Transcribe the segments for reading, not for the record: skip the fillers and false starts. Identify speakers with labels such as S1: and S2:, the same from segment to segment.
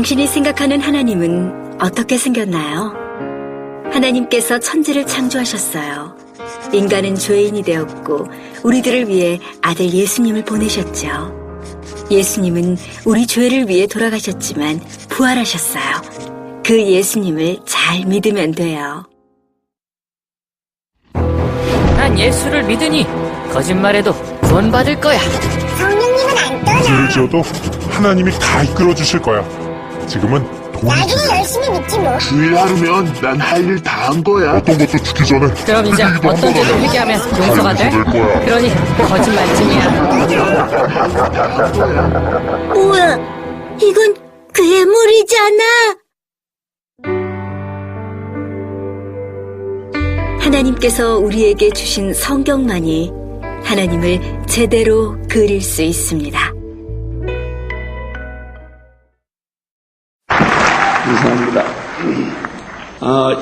S1: 당신이 생각하는 하나님은 어떻게 생겼나요? 하나님께서 천지를 창조하셨어요. 인간은 죄인이 되었고 우리들을 위해 아들 예수님을 보내셨죠. 예수님은 우리 죄를 위해 돌아가셨지만 부활하셨어요. 그 예수님을 잘 믿으면 돼요.
S2: 난 예수를 믿으니 거짓말해도 구원받을 거야.
S3: 성령님은 안 떠나.
S4: 죄를 지어도 하나님이 다 이끌어 주실 거야. 지금은 돈이
S3: 나중에 열심히 믿지 뭐.
S5: 주일 하루면 난 할 일 다 한 거야.
S4: 어떤 것도 죽기 전에
S2: 그럼 이제
S4: 회개기도
S2: 어떤
S4: 한번
S2: 죄도
S4: 하면
S2: 회개하면 용서가 돼?
S4: 될 거야.
S2: 그러니 거짓말쟁이야.
S3: 우와, 이건 괴물이잖아.
S1: 하나님께서 우리에게 주신 성경만이 하나님을 제대로 그릴 수 있습니다.
S6: 감사합니다.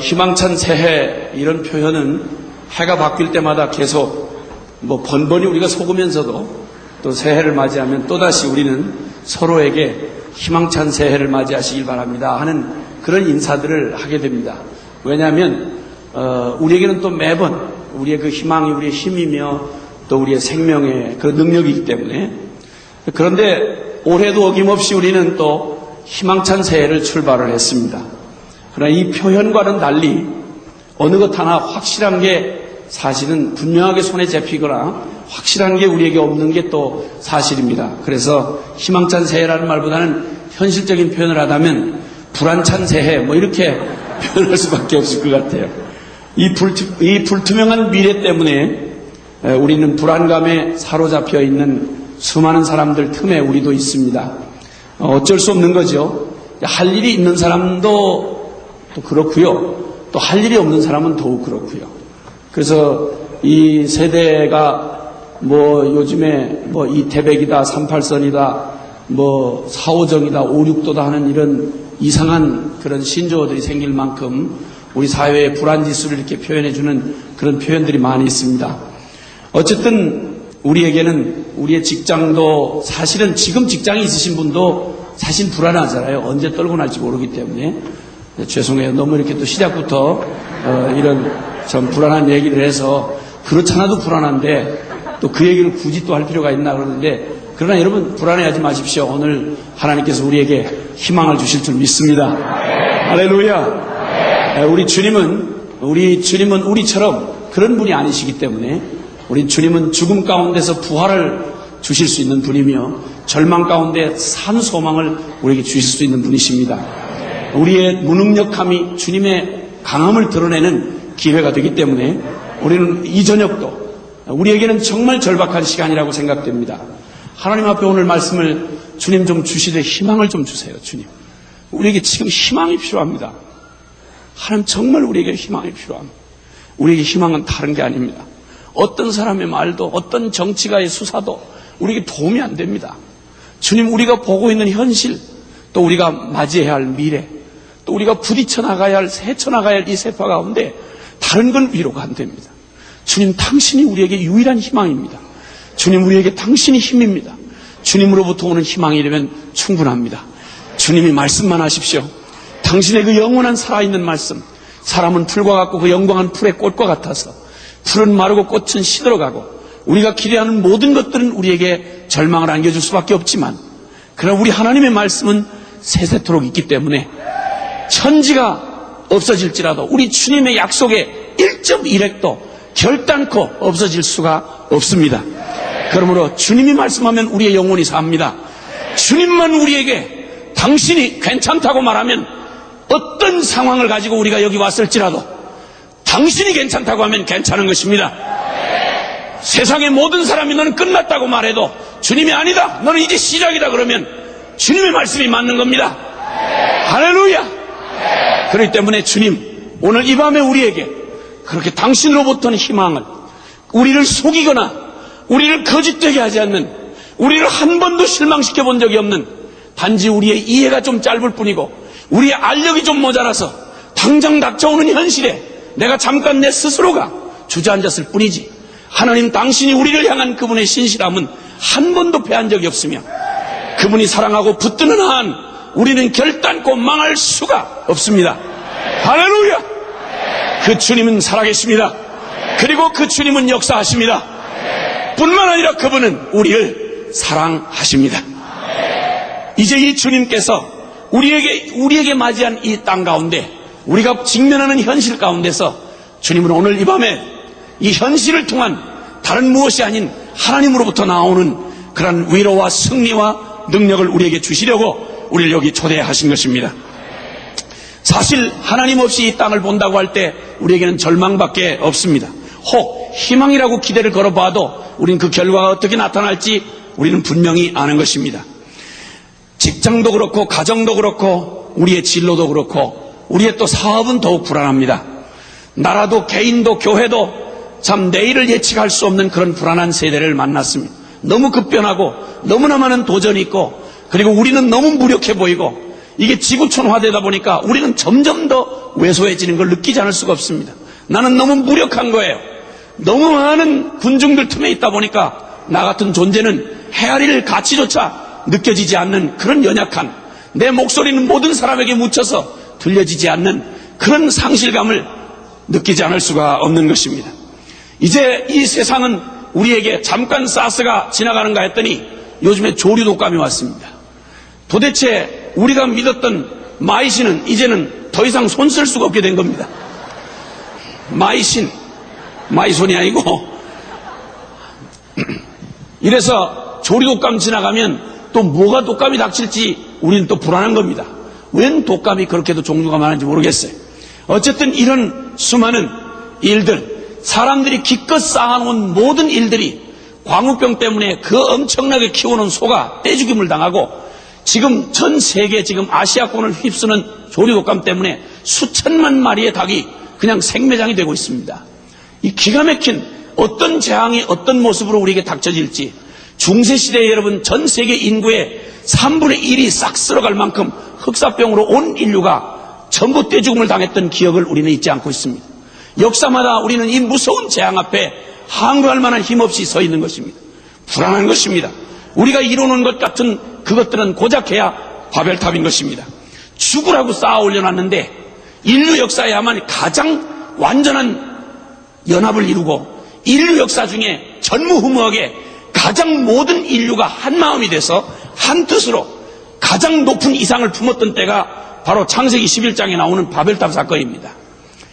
S6: 희망찬 새해 이런 표현은 해가 바뀔 때마다 계속 번번이 우리가 속으면서도 또 새해를 맞이하면 또다시 우리는 서로에게 희망찬 새해를 맞이하시길 바랍니다 하는 그런 인사들을 하게 됩니다. 왜냐하면 우리에게는 또 매번 우리의 그 희망이 우리의 힘이며 또 우리의 생명의 그 능력이기 때문에, 그런데 올해도 어김없이 우리는 또 희망찬 새해를 출발을 했습니다. 그러나 이 표현과는 달리 어느 것 하나 확실한 게 사실은 분명하게 손에 잡히거나 확실한 게 우리에게 없는 게 또 사실입니다. 그래서 희망찬 새해라는 말보다는 현실적인 표현을 하다면 불안찬 새해 이렇게 표현할 수밖에 없을 것 같아요. 이 불투명한 미래 때문에 우리는 불안감에 사로잡혀 있는 수많은 사람들 틈에 우리도 있습니다. 어쩔 수 없는 거죠. 할 일이 있는 사람도 또 그렇고요. 또 할 일이 없는 사람은 더욱 그렇고요. 그래서 이 세대가 요즘에 이태백이다, 38선이다, 4.5정이다, 5.6도다 하는 이런 이상한 그런 신조어들이 생길 만큼 우리 사회의 불안지수를 이렇게 표현해주는 그런 표현들이 많이 있습니다. 어쨌든 우리에게는 우리의 직장도 사실은 지금 직장이 있으신 분도 사실 불안하잖아요. 언제 떨고 날지 모르기 때문에. 죄송해요. 너무 이렇게 또 시작부터 이런 참 불안한 얘기를 해서 그렇잖아도 불안한데 또 그 얘기를 굳이 또 할 필요가 있나 그러는데, 그러나 여러분 불안해하지 마십시오. 오늘 하나님께서 우리에게 희망을 주실 줄 믿습니다. 할렐루야. 우리 주님은 우리처럼 그런 분이 아니시기 때문에 우리 주님은 죽음 가운데서 부활을 주실 수 있는 분이며 절망 가운데 산 소망을 우리에게 주실 수 있는 분이십니다. 우리의 무능력함이 주님의 강함을 드러내는 기회가 되기 때문에 우리는 이 저녁도 우리에게는 정말 절박한 시간이라고 생각됩니다. 하나님 앞에 오늘 말씀을 주님 좀 주시되 희망을 좀 주세요. 주님, 우리에게 지금 희망이 필요합니다. 하나님 정말 우리에게 희망이 필요합니다. 우리에게 희망은 다른 게 아닙니다. 어떤 사람의 말도 어떤 정치가의 수사도 우리에게 도움이 안 됩니다. 주님, 우리가 보고 있는 현실, 또 우리가 맞이해야 할 미래, 또 우리가 부딪혀 나가야 할, 헤쳐나가야 할 이 세파 가운데 다른 건 위로가 안 됩니다. 주님, 당신이 우리에게 유일한 희망입니다. 주님, 우리에게 당신이 힘입니다. 주님으로부터 오는 희망이라면 충분합니다. 주님이 말씀만 하십시오. 당신의 그 영원한 살아있는 말씀, 사람은 풀과 같고 그 영광은 풀의 꽃과 같아서 풀은 마르고 꽃은 시들어가고 우리가 기대하는 모든 것들은 우리에게 절망을 안겨줄 수밖에 없지만, 그러나 우리 하나님의 말씀은 세세토록 있기 때문에 천지가 없어질지라도 우리 주님의 약속에 1.1핵도 결단코 없어질 수가 없습니다. 그러므로 주님이 말씀하면 우리의 영혼이 삽니다. 주님만 우리에게 당신이 괜찮다고 말하면 어떤 상황을 가지고 우리가 여기 왔을지라도 당신이 괜찮다고 하면 괜찮은 것입니다. 세상의 모든 사람이 너는 끝났다고 말해도 주님이 아니다, 너는 이제 시작이다 그러면 주님의 말씀이 맞는 겁니다. 할렐루야. 그렇기 때문에 주님, 오늘 이 밤에 우리에게 그렇게 당신으로부터는 희망을, 우리를 속이거나 우리를 거짓되게 하지 않는, 우리를 한 번도 실망시켜 본 적이 없는, 단지 우리의 이해가 좀 짧을 뿐이고 우리의 알력이 좀 모자라서 당장 닥쳐오는 현실에 내가 잠깐 내 스스로가 주저앉았을 뿐이지, 하나님 당신이 우리를 향한 그분의 신실함은 한 번도 패한 적이 없으며 그분이 사랑하고 붙드는 한 우리는 결단코 망할 수가 없습니다. 할렐루야! 그 주님은 살아계십니다. 그리고 그 주님은 역사하십니다. 뿐만 아니라 그분은 우리를 사랑하십니다. 이제 이 주님께서 우리에게 맞이한 이 땅 가운데 우리가 직면하는 현실 가운데서 주님은 오늘 이 밤에 이 현실을 통한 다른 무엇이 아닌 하나님으로부터 나오는 그런 위로와 승리와 능력을 우리에게 주시려고 우리를 여기 초대하신 것입니다. 사실 하나님 없이 이 땅을 본다고 할 때 우리에게는 절망밖에 없습니다. 혹 희망이라고 기대를 걸어봐도 우리는 그 결과가 어떻게 나타날지 우리는 분명히 아는 것입니다. 직장도 그렇고 가정도 그렇고 우리의 진로도 그렇고 우리의 또 사업은 더욱 불안합니다. 나라도 개인도 교회도 참 내일을 예측할 수 없는 그런 불안한 세대를 만났습니다. 너무 급변하고 너무나 많은 도전이 있고 그리고 우리는 너무 무력해 보이고 이게 지구촌화되다 보니까 우리는 점점 더 왜소해지는 걸 느끼지 않을 수가 없습니다. 나는 너무 무력한 거예요. 너무 많은 군중들 틈에 있다 보니까 나 같은 존재는 헤아릴 가치조차 느껴지지 않는 그런 연약한, 내 목소리는 모든 사람에게 묻혀서 들려지지 않는 그런 상실감을 느끼지 않을 수가 없는 것입니다. 이제 이 세상은 우리에게 잠깐 사스가 지나가는가 했더니 요즘에 조류 독감이 왔습니다. 도대체 우리가 믿었던 마이신은 이제는 더 이상 손 쓸 수가 없게 된 겁니다. 마이손이 아니고 이래서 조류 독감 지나가면 또 뭐가 독감이 닥칠지 우리는 또 불안한 겁니다. 웬 독감이 그렇게도 종류가 많은지 모르겠어요. 어쨌든 이런 수많은 일들, 사람들이 기껏 쌓아놓은 모든 일들이 광우병 때문에 그 엄청나게 키워놓은 소가 떼죽임을 당하고 지금 전 세계 지금 아시아권을 휩쓰는 조류 독감 때문에 수천만 마리의 닭이 그냥 생매장이 되고 있습니다. 이 기가 막힌 어떤 재앙이 어떤 모습으로 우리에게 닥쳐질지 중세시대에 여러분 전 세계 인구의 3분의 1이 싹 쓸어갈 만큼 흑사병으로 온 인류가 전부 떼죽음을 당했던 기억을 우리는 잊지 않고 있습니다. 역사마다 우리는 이 무서운 재앙 앞에 항거할 만한 힘없이 서 있는 것입니다. 불안한 것입니다. 우리가 이루는 것 같은 그것들은 고작 해야 바벨탑인 것입니다. 죽으라고 쌓아 올려놨는데 인류 역사에야만 가장 완전한 연합을 이루고 인류 역사 중에 전무후무하게 가장 모든 인류가 한 마음이 돼서 한 뜻으로 가장 높은 이상을 품었던 때가 바로 창세기 11장에 나오는 바벨탑 사건입니다.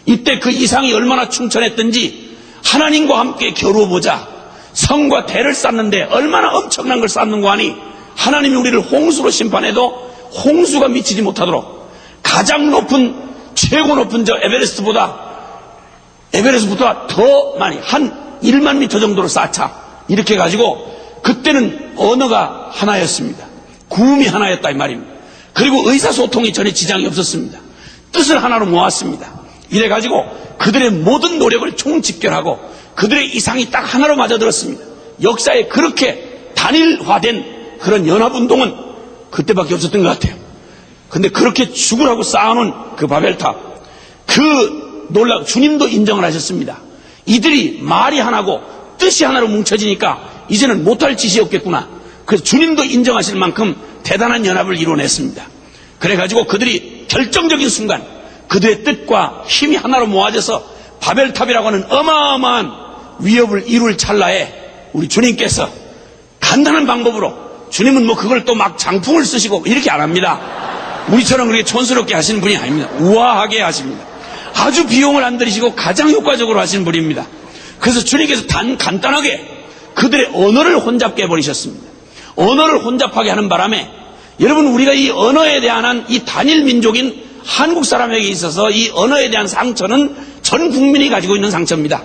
S6: 이때 그 이상이 얼마나 충천했던지 하나님과 함께 겨루어보자. 성과 대를 쌓는데 얼마나 엄청난 걸 쌓는고 하니 하나님이 우리를 홍수로 심판해도 홍수가 미치지 못하도록 가장 높은 최고 높은 저 에베레스트보다 더 많이 한 1만 미터 정도로 쌓자. 이렇게 해가지고 그때는 언어가 하나였습니다. 구음이 하나였다 이 말입니다. 그리고 의사소통이 전혀 지장이 없었습니다. 뜻을 하나로 모았습니다. 이래가지고 그들의 모든 노력을 총집결하고 그들의 이상이 딱 하나로 맞아들었습니다. 역사에 그렇게 단일화된 그런 연합운동은 그때밖에 없었던 것 같아요. 근데 그렇게 죽으라고 쌓아놓은 그 바벨탑, 주님도 인정을 하셨습니다. 이들이 말이 하나고 뜻이 하나로 뭉쳐지니까 이제는 못할 짓이 없겠구나. 그래서 주님도 인정하실 만큼 대단한 연합을 이뤄냈습니다. 그래가지고 그들이 결정적인 순간 그들의 뜻과 힘이 하나로 모아져서 바벨탑이라고 하는 어마어마한 위협을 이룰 찰나에 우리 주님께서 간단한 방법으로, 주님은 뭐 그걸 또 막 장풍을 쓰시고 이렇게 안 합니다. 우리처럼 그렇게 촌스럽게 하시는 분이 아닙니다. 우아하게 하십니다. 아주 비용을 안 들이시고 가장 효과적으로 하시는 분입니다. 그래서 주님께서 간단하게 그들의 언어를 혼잡게 해버리셨습니다. 언어를 혼잡하게 하는 바람에 여러분 우리가 이 언어에 대한 이 단일 민족인 한국 사람에게 있어서 이 언어에 대한 상처는 전 국민이 가지고 있는 상처입니다.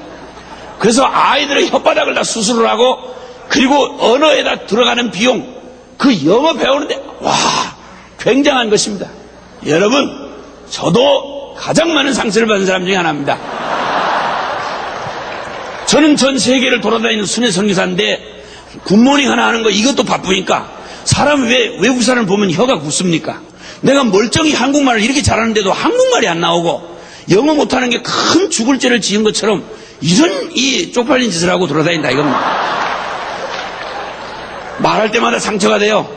S6: 그래서 아이들의 혓바닥을 다 수술을 하고 그리고 언어에다 들어가는 비용, 그 영어 배우는데 와 굉장한 것입니다. 여러분 저도 가장 많은 상처를 받은 사람 중에 하나입니다. 저는 전 세계를 돌아다니는 순회 선교사인데 굿모닝 하나 하는 거 이것도 바쁘니까 사람 왜 외국 사람을 보면 혀가 굳습니까? 내가 멀쩡히 한국말을 이렇게 잘하는데도 한국말이 안 나오고 영어 못하는 게 큰 죽을 죄를 지은 것처럼 이런 이 쪽팔린 짓을 하고 돌아다닌다 이겁니다. 말할 때마다 상처가 돼요.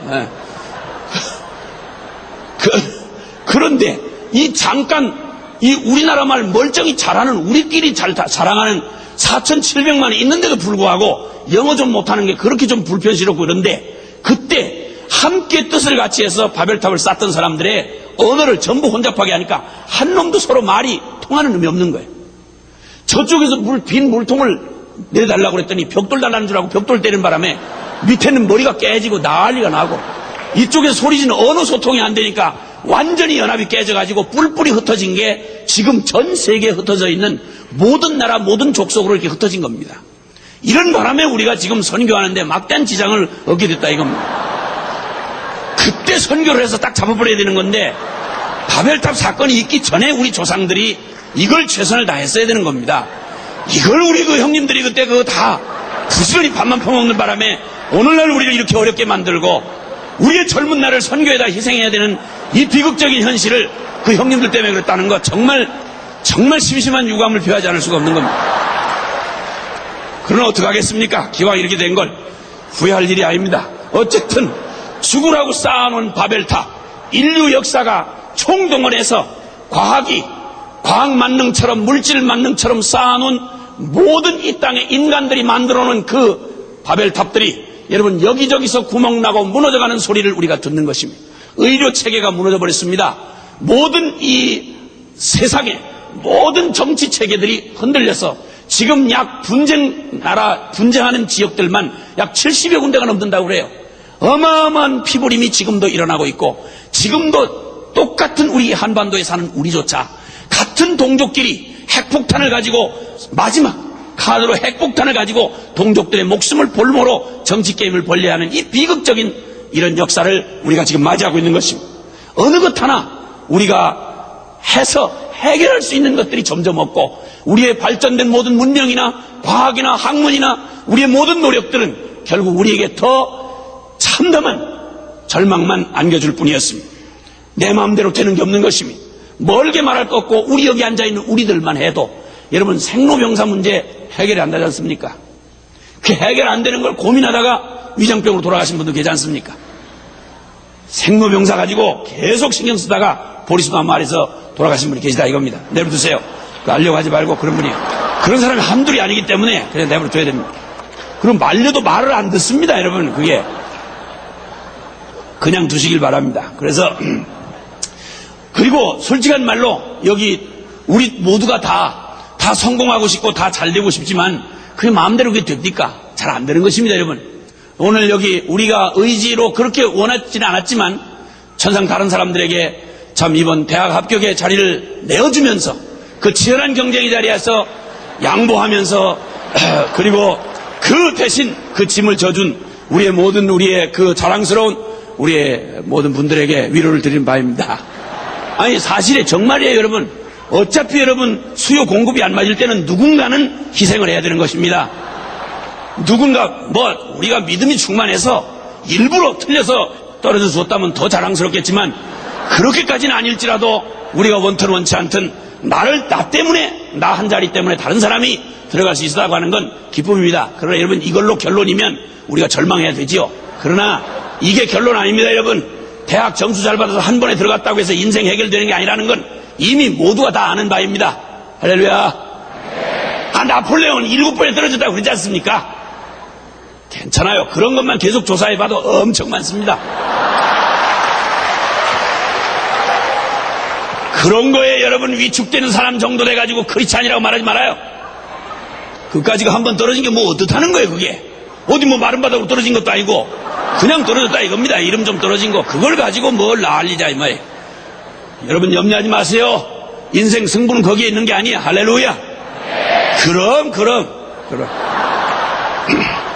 S6: 그런데 이 잠깐 이 우리나라 말 멀쩡히 잘하는 우리끼리 잘 자랑하는 4,700만이 있는데도 불구하고 영어 좀 못하는 게 그렇게 좀 불편스럽고 그런데 그때 함께 뜻을 같이 해서 바벨탑을 쌓던 사람들의 언어를 전부 혼잡하게 하니까 한 놈도 서로 말이 통하는 놈이 없는 거예요. 저쪽에서 빈 물통을 내달라고 그랬더니 벽돌 달라는 줄 알고 벽돌 때리는 바람에 밑에는 머리가 깨지고 난리가 나고 이쪽에서 소리지는 언어 소통이 안 되니까 완전히 연합이 깨져가지고 뿔뿔이 흩어진 게 지금 전 세계에 흩어져 있는 모든 나라 모든 족속으로 이렇게 흩어진 겁니다. 이런 바람에 우리가 지금 선교하는데 막대한 지장을 얻게 됐다 이겁니다. 그때 선교를 해서 딱 잡아버려야 되는 건데 바벨탑 사건이 있기 전에 우리 조상들이 이걸 최선을 다했어야 되는 겁니다. 이걸 우리 그 형님들이 그때 그거 다 부지런히 밥만 퍼먹는 바람에 오늘날 우리를 이렇게 어렵게 만들고 우리의 젊은 날을 선교에다 희생해야 되는 이 비극적인 현실을 그 형님들 때문에 그랬다는 거 정말 심심한 유감을 표하지 않을 수가 없는 겁니다. 그러나 어떡하겠습니까? 기왕 이렇게 된 걸 후회할 일이 아닙니다. 어쨌든 죽으라고 쌓아놓은 바벨탑 인류 역사가 총동원해서 과학 만능처럼 물질 만능처럼 쌓아놓은 모든 이 땅에 인간들이 만들어놓은 그 바벨탑들이 여러분 여기저기서 구멍나고 무너져가는 소리를 우리가 듣는 것입니다. 의료 체계가 무너져 버렸습니다. 모든 이 세상의 모든 정치 체계들이 흔들려서 지금 약 분쟁하는 지역들만 약 70여 군데가 넘는다고 그래요. 어마어마한 피부림이 지금도 일어나고 있고 지금도 똑같은 우리 한반도에 사는 우리조차 같은 동족끼리 핵폭탄을 가지고 마지막 카드로 핵폭탄을 가지고 동족들의 목숨을 볼모로 정치 게임을 벌려하는 이 비극적인 이런 역사를 우리가 지금 맞이하고 있는 것입니다. 어느 것 하나 우리가 해서 해결할 수 있는 것들이 점점 없고 우리의 발전된 모든 문명이나 과학이나 학문이나 우리의 모든 노력들은 결국 우리에게 더 참담한 절망만 안겨줄 뿐이었습니다. 내 마음대로 되는 게 없는 것입니다. 멀게 말할 것 없고 우리 여기 앉아있는 우리들만 해도 여러분 생로병사 문제 해결이 안 되지 않습니까? 그 해결 안 되는 걸 고민하다가 위장병으로 돌아가신 분도 계지 않습니까? 생로병사 가지고 계속 신경 쓰다가 보리수도 한 마리에서 돌아가신 분이 계시다 이겁니다. 내버려두세요. 알려고 하지 말고 그런 분이에요. 그런 사람이 한둘이 아니기 때문에 그냥 내버려둬야 됩니다. 그럼 말려도 말을 안 듣습니다 여러분. 그게 그냥 두시길 바랍니다. 그래서 그리고 솔직한 말로 여기 우리 모두가 다 성공하고 싶고 다 잘 되고 싶지만 그게 마음대로 그게 됩니까? 잘 안 되는 것입니다 여러분. 오늘 여기 우리가 의지로 그렇게 원하지는 않았지만 천상 다른 사람들에게 참 이번 대학 합격의 자리를 내어주면서 그 치열한 경쟁의 자리에서 양보하면서 그리고 그 대신 그 짐을 져준 우리의 그 자랑스러운 우리의 모든 분들에게 위로를 드리는 바입니다. 아니 사실에 정말이에요 여러분. 어차피 여러분 수요 공급이 안 맞을 때는 누군가는 희생을 해야 되는 것입니다. 누군가 우리가 믿음이 충만해서 일부러 틀려서 떨어져 주었다면 더 자랑스럽겠지만 그렇게까지는 아닐지라도 우리가 원튼 원치 않든 나 때문에 나 한 자리 때문에 다른 사람이 들어갈 수 있다고 하는 건 기쁨입니다. 그러나 여러분 이걸로 결론이면 우리가 절망해야 되지요. 그러나 이게 결론 아닙니다 여러분. 대학 점수 잘 받아서 한 번에 들어갔다고 해서 인생 해결되는 게 아니라는 건 이미 모두가 다 아는 바입니다. 할렐루야. 나폴레옹은 7번에 떨어졌다고 그러지 않습니까? 괜찮아요. 그런 것만 계속 조사해봐도 엄청 많습니다. 그런 거에 여러분 위축되는 사람 정도 돼가지고 크리스찬이라고 말하지 말아요. 그까지가 한 번 떨어진 게 뭐 어떻다는 거예요 그게. 어디 마른 바닥으로 떨어진 것도 아니고 그냥 떨어졌다 이겁니다. 이름 좀 떨어진 거 그걸 가지고 뭘 난리자 이 말이에요. 여러분 염려하지 마세요. 인생 승부는 거기에 있는 게 아니야. 할렐루야. 그럼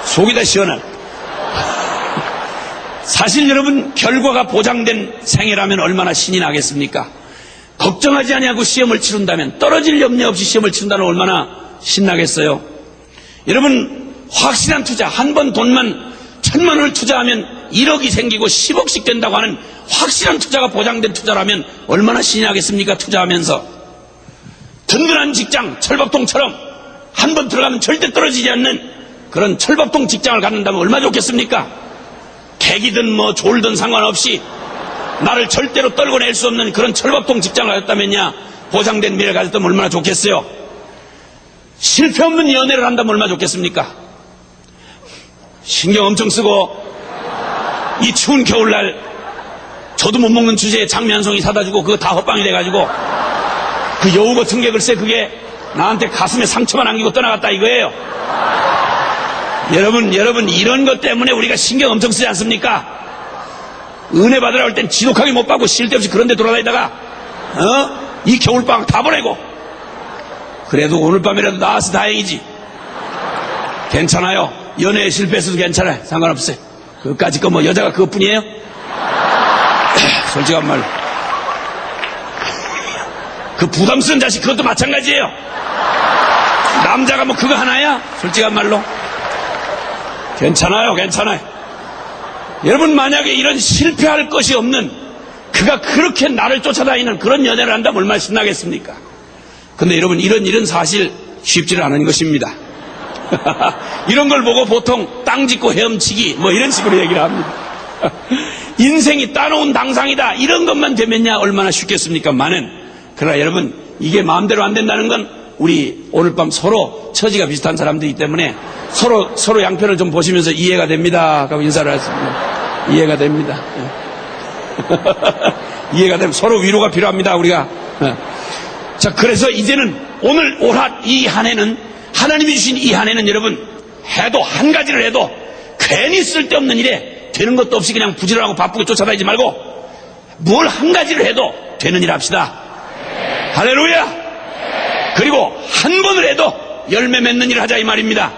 S6: 속이 다 시원한. 사실 여러분 결과가 보장된 생애라면 얼마나 신이 나겠습니까? 걱정하지 아니하고 시험을 치른다면 떨어질 염려 없이 시험을 치른다면 얼마나 신나겠어요. 여러분 확실한 투자 한 번 돈만 1,000만 원을 투자하면 1억이 생기고 10억씩 된다고 하는 확실한 투자가 보장된 투자라면 얼마나 신이 나겠습니까? 투자하면서 든든한 직장 철밥통처럼 한 번 들어가면 절대 떨어지지 않는 그런 철밥통 직장을 갖는다면 얼마나 좋겠습니까? 객이든 졸든 상관없이 나를 절대로 떨궈낼 수 없는 그런 철밥통 직장을 가졌다면야, 보장된 미래를 가졌다면 얼마나 좋겠어요. 실패 없는 연애를 한다면 얼마나 좋겠습니까? 신경 엄청 쓰고 이 추운 겨울날 저도 못 먹는 주제에 장미 한 송이 사다 주고 그거 다 헛방이 돼가지고 그 여우 같은 게 글쎄 그게 나한테 가슴에 상처만 안기고 떠나갔다 이거예요. 여러분 이런 것 때문에 우리가 신경 엄청 쓰지 않습니까? 은혜 받으러 올 땐 지독하게 못 받고 쉴 데 없이 그런 데 돌아다니다가 이 겨울방학 다 보내고, 그래도 오늘 밤이라도 나와서 다행이지. 괜찮아요. 연애에 실패했어도 괜찮아요. 상관없어요. 그까짓 거 뭐 여자가 그것뿐이에요? 솔직한 말로 그 부담스러운 자식 그것도 마찬가지예요. 남자가 뭐 그거 하나야? 솔직한 말로 괜찮아요. 여러분 만약에 이런 실패할 것이 없는, 그가 그렇게 나를 쫓아다니는 그런 연애를 한다면 얼마나 신나겠습니까? 근데 여러분 이런 사실 쉽지는 않은 것입니다. 이런 걸 보고 보통 땅 짚고 헤엄치기 뭐 이런 식으로 얘기를 합니다. 인생이 따놓은 당상이다 이런 것만 되면야 얼마나 쉽겠습니까만은, 그러나 여러분 이게 마음대로 안 된다는 건 우리 오늘 밤 서로 처지가 비슷한 사람들이기 때문에 서로 양편을 좀 보시면서 이해가 됩니다 하고 인사를 하십니다. 이해가 됩니다. 이해가 되면 서로 위로가 필요합니다 우리가. 자, 그래서 이제는 오늘 올한 이 한 해는, 하나님이 주신 이 한 해는 여러분 해도 한 가지를 해도 괜히 쓸데없는 일에 되는 것도 없이 그냥 부지런하고 바쁘게 쫓아다니지 말고 뭘 한 가지를 해도 되는 일 합시다. 할렐루야. 그리고 한 번을 해도 열매 맺는 일을 하자 이 말입니다.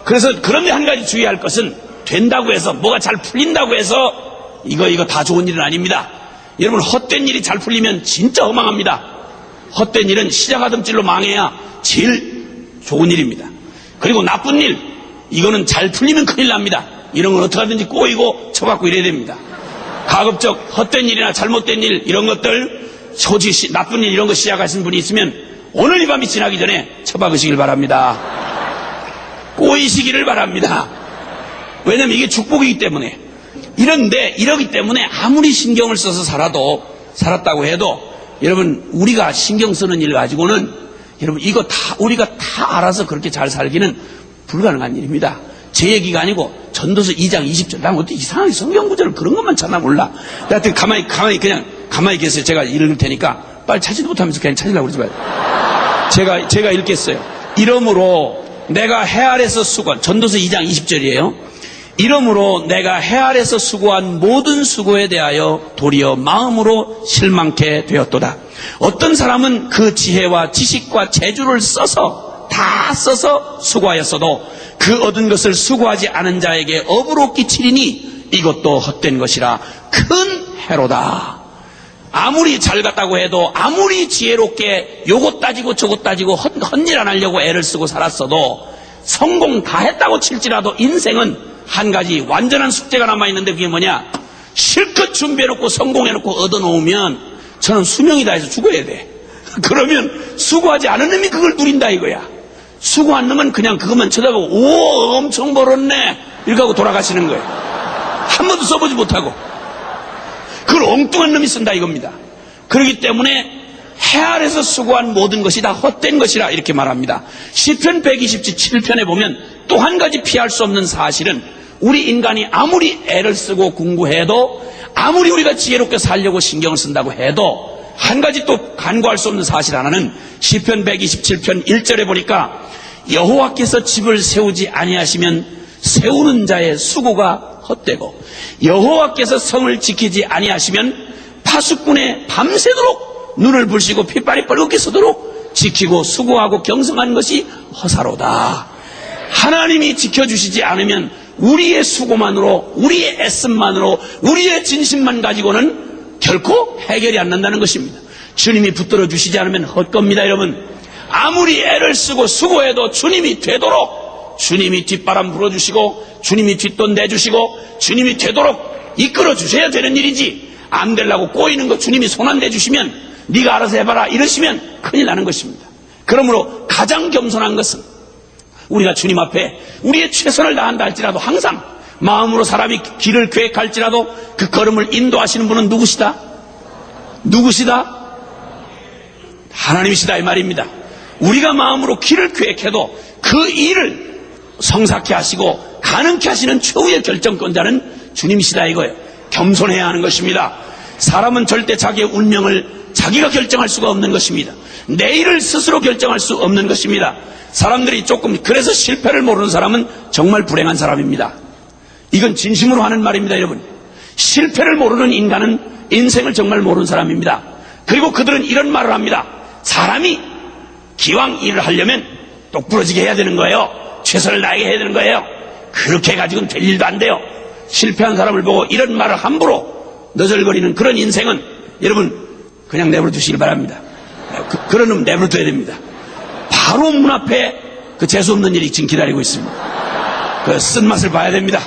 S6: 그래서 그런데 한 가지 주의할 것은, 된다고 해서 뭐가 잘 풀린다고 해서 이거 다 좋은 일은 아닙니다. 여러분 헛된 일이 잘 풀리면 진짜 허망합니다. 헛된 일은 시작하던 일로 망해야 제일 좋은 일입니다. 그리고 나쁜 일, 이거는 잘 풀리면 큰일 납니다. 이런 건 어떻게 하든지 꼬이고 쳐박고 이래야 됩니다. 가급적 헛된 일이나 잘못된 일 이런 것들, 솔직히 나쁜 일 이런 거 시작하신 분이 있으면 오늘 이 밤이 지나기 전에 쳐박으시길 바랍니다. 꼬이시기를 바랍니다. 왜냐면 이게 축복이기 때문에. 이러기 때문에 아무리 신경을 써서 살았다고 해도 여러분 우리가 신경 쓰는 일 가지고는 여러분 이거 다 우리가 다 알아서 그렇게 잘 살기는 불가능한 일입니다. 제 얘기가 아니고 전도서 2장 20절. 난 어떻게 이상하게 성경 구절을 그런 것만 찾나 몰라. 나한테 가만히 계세요. 제가 읽을 테니까 빨리 찾지도 못하면서 그냥 찾으려고 그러지 마요. 제가 읽겠어요. 이러므로 내가 해 아래서 수고한, 전도서 2장 20절이에요. 이러므로 내가 해 아래서 수고한 모든 수고에 대하여 도리어 마음으로 실망케 되었도다. 어떤 사람은 그 지혜와 지식과 재주를 다 써서 수고하였어도 그 얻은 것을 수고하지 않은 자에게 업으로 끼치리니 이것도 헛된 것이라 큰 해로다. 아무리 잘 갔다고 해도, 아무리 지혜롭게 요것 따지고 저것 따지고 헛일 안 하려고 애를 쓰고 살았어도, 성공 다 했다고 칠지라도 인생은 한 가지 완전한 숙제가 남아있는데, 그게 뭐냐? 실컷 준비해놓고 성공해놓고 얻어놓으면 저는 수명이 다해서 죽어야 돼. 그러면 수고하지 않은 놈이 그걸 누린다 이거야. 수고한 놈은 그냥 그것만 쳐다보고 오 엄청 벌었네 이렇게 하고 돌아가시는 거예요. 한 번도 써보지 못하고. 그걸 엉뚱한 놈이 쓴다 이겁니다. 그렇기 때문에 해 아래서 수고한 모든 것이 다 헛된 것이라 이렇게 말합니다. 시편 127편에 보면 또 한 가지 피할 수 없는 사실은, 우리 인간이 아무리 애를 쓰고 공부해도, 아무리 우리가 지혜롭게 살려고 신경을 쓴다고 해도 한 가지 또 간과할 수 없는 사실 하나는, 시편 127편 1절에 보니까 여호와께서 집을 세우지 아니하시면 세우는 자의 수고가 헛되고, 여호와께서 성을 지키지 아니하시면 파수꾼의 밤새도록 눈을 불시고 핏발이 뻘겋게 서도록 지키고 수고하고 경성하는 것이 허사로다. 하나님이 지켜주시지 않으면 우리의 수고만으로, 우리의 애씀만으로, 우리의 진심만 가지고는 결코 해결이 안 난다는 것입니다. 주님이 붙들어 주시지 않으면 헛겁니다 여러분. 아무리 애를 쓰고 수고해도 주님이 되도록 주님이 뒷바람 불어주시고 주님이 뒷돈 내주시고 주님이 되도록 이끌어 주셔야 되는 일이지, 안 되려고 꼬이는 거 주님이 손 안 대주시면 네가 알아서 해봐라 이러시면 큰일 나는 것입니다. 그러므로 가장 겸손한 것은 우리가 주님 앞에 우리의 최선을 다한다 할지라도 항상 마음으로 사람이 길을 계획할지라도 그 걸음을 인도하시는 분은 누구시다? 누구시다? 하나님이시다 이 말입니다. 우리가 마음으로 길을 계획해도 그 일을 성사케 하시고 가능케 하시는 최후의 결정권자는 주님이시다 이거예요. 겸손해야 하는 것입니다. 사람은 절대 자기의 운명을 자기가 결정할 수가 없는 것입니다. 내일을 스스로 결정할 수 없는 것입니다. 사람들이 조금 그래서 실패를 모르는 사람은 정말 불행한 사람입니다. 이건 진심으로 하는 말입니다, 여러분. 실패를 모르는 인간은 인생을 정말 모르는 사람입니다. 그리고 그들은 이런 말을 합니다. 사람이 기왕 일을 하려면 똑부러지게 해야 되는 거예요. 최선을 다하게 해야 되는 거예요. 그렇게 해가지고는 될 일도 안 돼요. 실패한 사람을 보고 이런 말을 함부로 너절거리는 그런 인생은 여러분 그냥 내버려 두시길 바랍니다. 그런 놈 내버려 둬야 됩니다. 바로 문 앞에 그 재수없는 일이 지금 기다리고 있습니다. 그 쓴맛을 봐야 됩니다.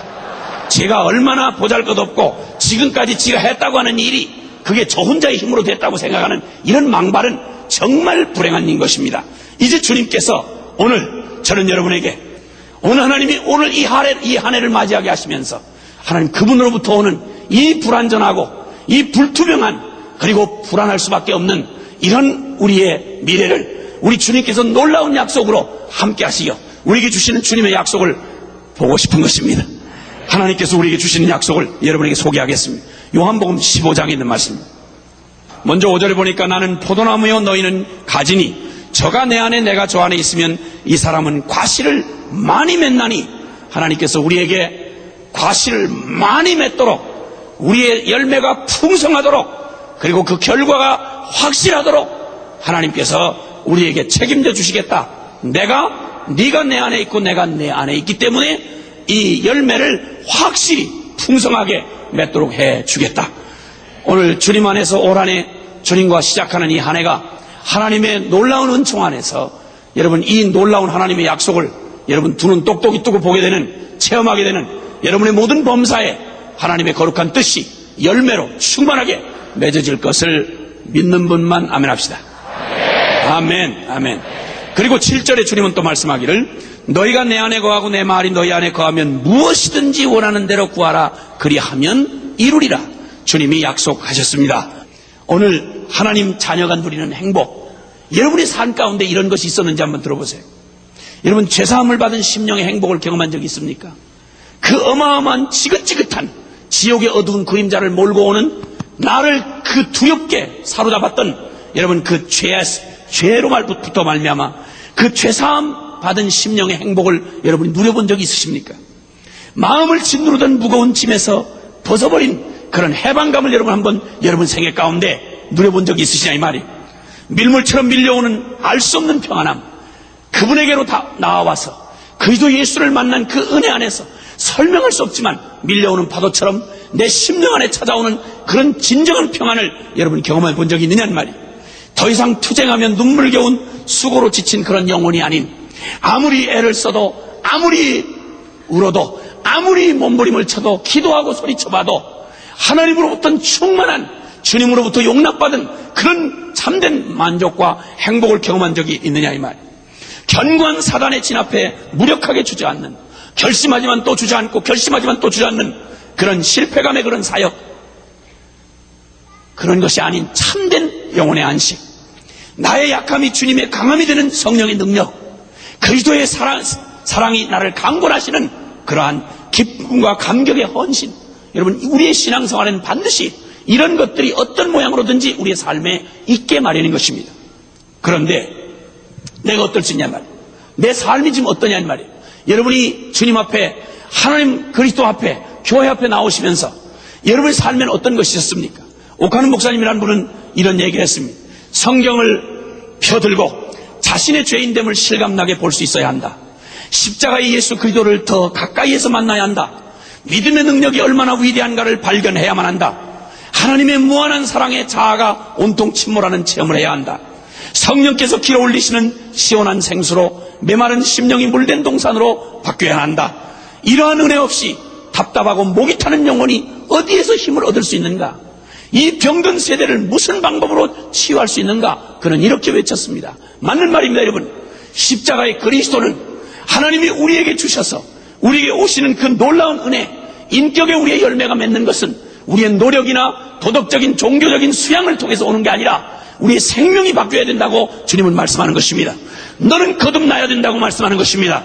S6: 제가 얼마나 보잘것없고 지금까지 지가 했다고 하는 일이 그게 저 혼자의 힘으로 됐다고 생각하는 이런 망발은 정말 불행한 인 것입니다. 이제 주님께서 오늘 저는 여러분에게 오늘 하나님이 오늘 이 한 해를 맞이하게 하시면서 하나님 그분으로부터 오는 이 불완전하고 이 불투명한 그리고 불안할 수밖에 없는 이런 우리의 미래를 우리 주님께서 놀라운 약속으로 함께 하시어 우리에게 주시는 주님의 약속을 보고 싶은 것입니다. 하나님께서 우리에게 주시는 약속을 여러분에게 소개하겠습니다. 요한복음 15장에 있는 말씀입니다. 먼저 5절에 보니까 나는 포도나무요 너희는 가지니 저가 내 안에 내가 저 안에 있으면 이 사람은 과실을 많이 맺나니 하나님께서 우리에게 과실을 많이 맺도록 우리의 열매가 풍성하도록 그리고 그 결과가 확실하도록 하나님께서 우리에게 책임져 주시겠다. 네가 내 안에 있고 내가 내 안에 있기 때문에 이 열매를 확실히 풍성하게 맺도록 해 주겠다. 오늘 주님 안에서 올 한 해 주님과 시작하는 이 한 해가 하나님의 놀라운 은총 안에서 여러분 이 놀라운 하나님의 약속을 여러분 두 눈 똑똑히 뜨고 보게 되는 체험하게 되는 여러분의 모든 범사에 하나님의 거룩한 뜻이 열매로 충만하게 맺어질 것을 믿는 분만 아멘 합시다. 아멘 아멘. 그리고 7절에 주님은 또 말씀하기를 너희가 내 안에 거하고 내 말이 너희 안에 거하면 무엇이든지 원하는 대로 구하라 그리하면 이루리라. 주님이 약속하셨습니다. 오늘 하나님 자녀가 누리는 행복, 여러분의 삶 가운데 이런 것이 있었는지 한번 들어보세요. 여러분 죄사함을 받은 심령의 행복을 경험한 적이 있습니까? 그 어마어마한 지긋지긋한 지옥의 어두운 그림자를 몰고 오는 나를 그 두렵게 사로잡았던 여러분 그 죄로 말부터 말미암아 그 죄사함 받은 심령의 행복을 여러분이 누려본 적이 있으십니까? 마음을 짓누르던 무거운 짐에서 벗어버린 그런 해방감을 여러분 한번 여러분 생애 가운데 누려본 적이 있으시냐 이 말이. 밀물처럼 밀려오는 알 수 없는 평안함, 그분에게로 다 나와서 그리스도 예수를 만난 그 은혜 안에서 설명할 수 없지만 밀려오는 파도처럼 내 심령 안에 찾아오는 그런 진정한 평안을 여러분이 경험해 본 적이 있느냐는 말이. 더 이상 투쟁하면 눈물겨운 수고로 지친 그런 영혼이 아닌 아무리 애를 써도 아무리 울어도 아무리 몸부림을 쳐도 기도하고 소리쳐봐도 하나님으로부터는 충만한 주님으로부터 용납받은 그런 참된 만족과 행복을 경험한 적이 있느냐 이 말. 견고한 사단의 진 앞에 무력하게 주저앉는, 결심하지만 또 주저앉고 결심하지만 또 주저앉는 그런 실패감의 그런 사역, 그런 것이 아닌 참된 영혼의 안식, 나의 약함이 주님의 강함이 되는 성령의 능력, 그리스도의 사랑이 나를 강권하시는 그러한 기쁨과 감격의 헌신. 여러분 우리의 신앙생활에는 반드시 이런 것들이 어떤 모양으로든지 우리의 삶에 있게 마련인 것입니다. 그런데 내가 어떨지냐 말이에요. 내 삶이 지금 어떠냐는 말이에요. 여러분이 주님 앞에 하나님 그리스도 앞에 교회 앞에 나오시면서 여러분의 삶에는 어떤 것이 있었습니까? 오카는 목사님이라는 분은 이런 얘기를 했습니다. 성경을 펴들고 자신의 죄인됨을 실감나게 볼 수 있어야 한다. 십자가의 예수 그리스도를 더 가까이에서 만나야 한다. 믿음의 능력이 얼마나 위대한가를 발견해야만 한다. 하나님의 무한한 사랑의 자아가 온통 침몰하는 체험을 해야 한다. 성령께서 길어 올리시는 시원한 생수로 메마른 심령이 물된 동산으로 바뀌어야 한다. 이러한 은혜 없이 답답하고 목이 타는 영혼이 어디에서 힘을 얻을 수 있는가? 이 병든 세대를 무슨 방법으로 치유할 수 있는가? 그는 이렇게 외쳤습니다. 맞는 말입니다, 여러분. 십자가의 그리스도는 하나님이 우리에게 주셔서 우리에게 오시는 그 놀라운 은혜, 인격의 우리의 열매가 맺는 것은 우리의 노력이나 도덕적인 종교적인 수양을 통해서 오는 게 아니라 우리의 생명이 바뀌어야 된다고 주님은 말씀하는 것입니다. 너는 거듭나야 된다고 말씀하는 것입니다.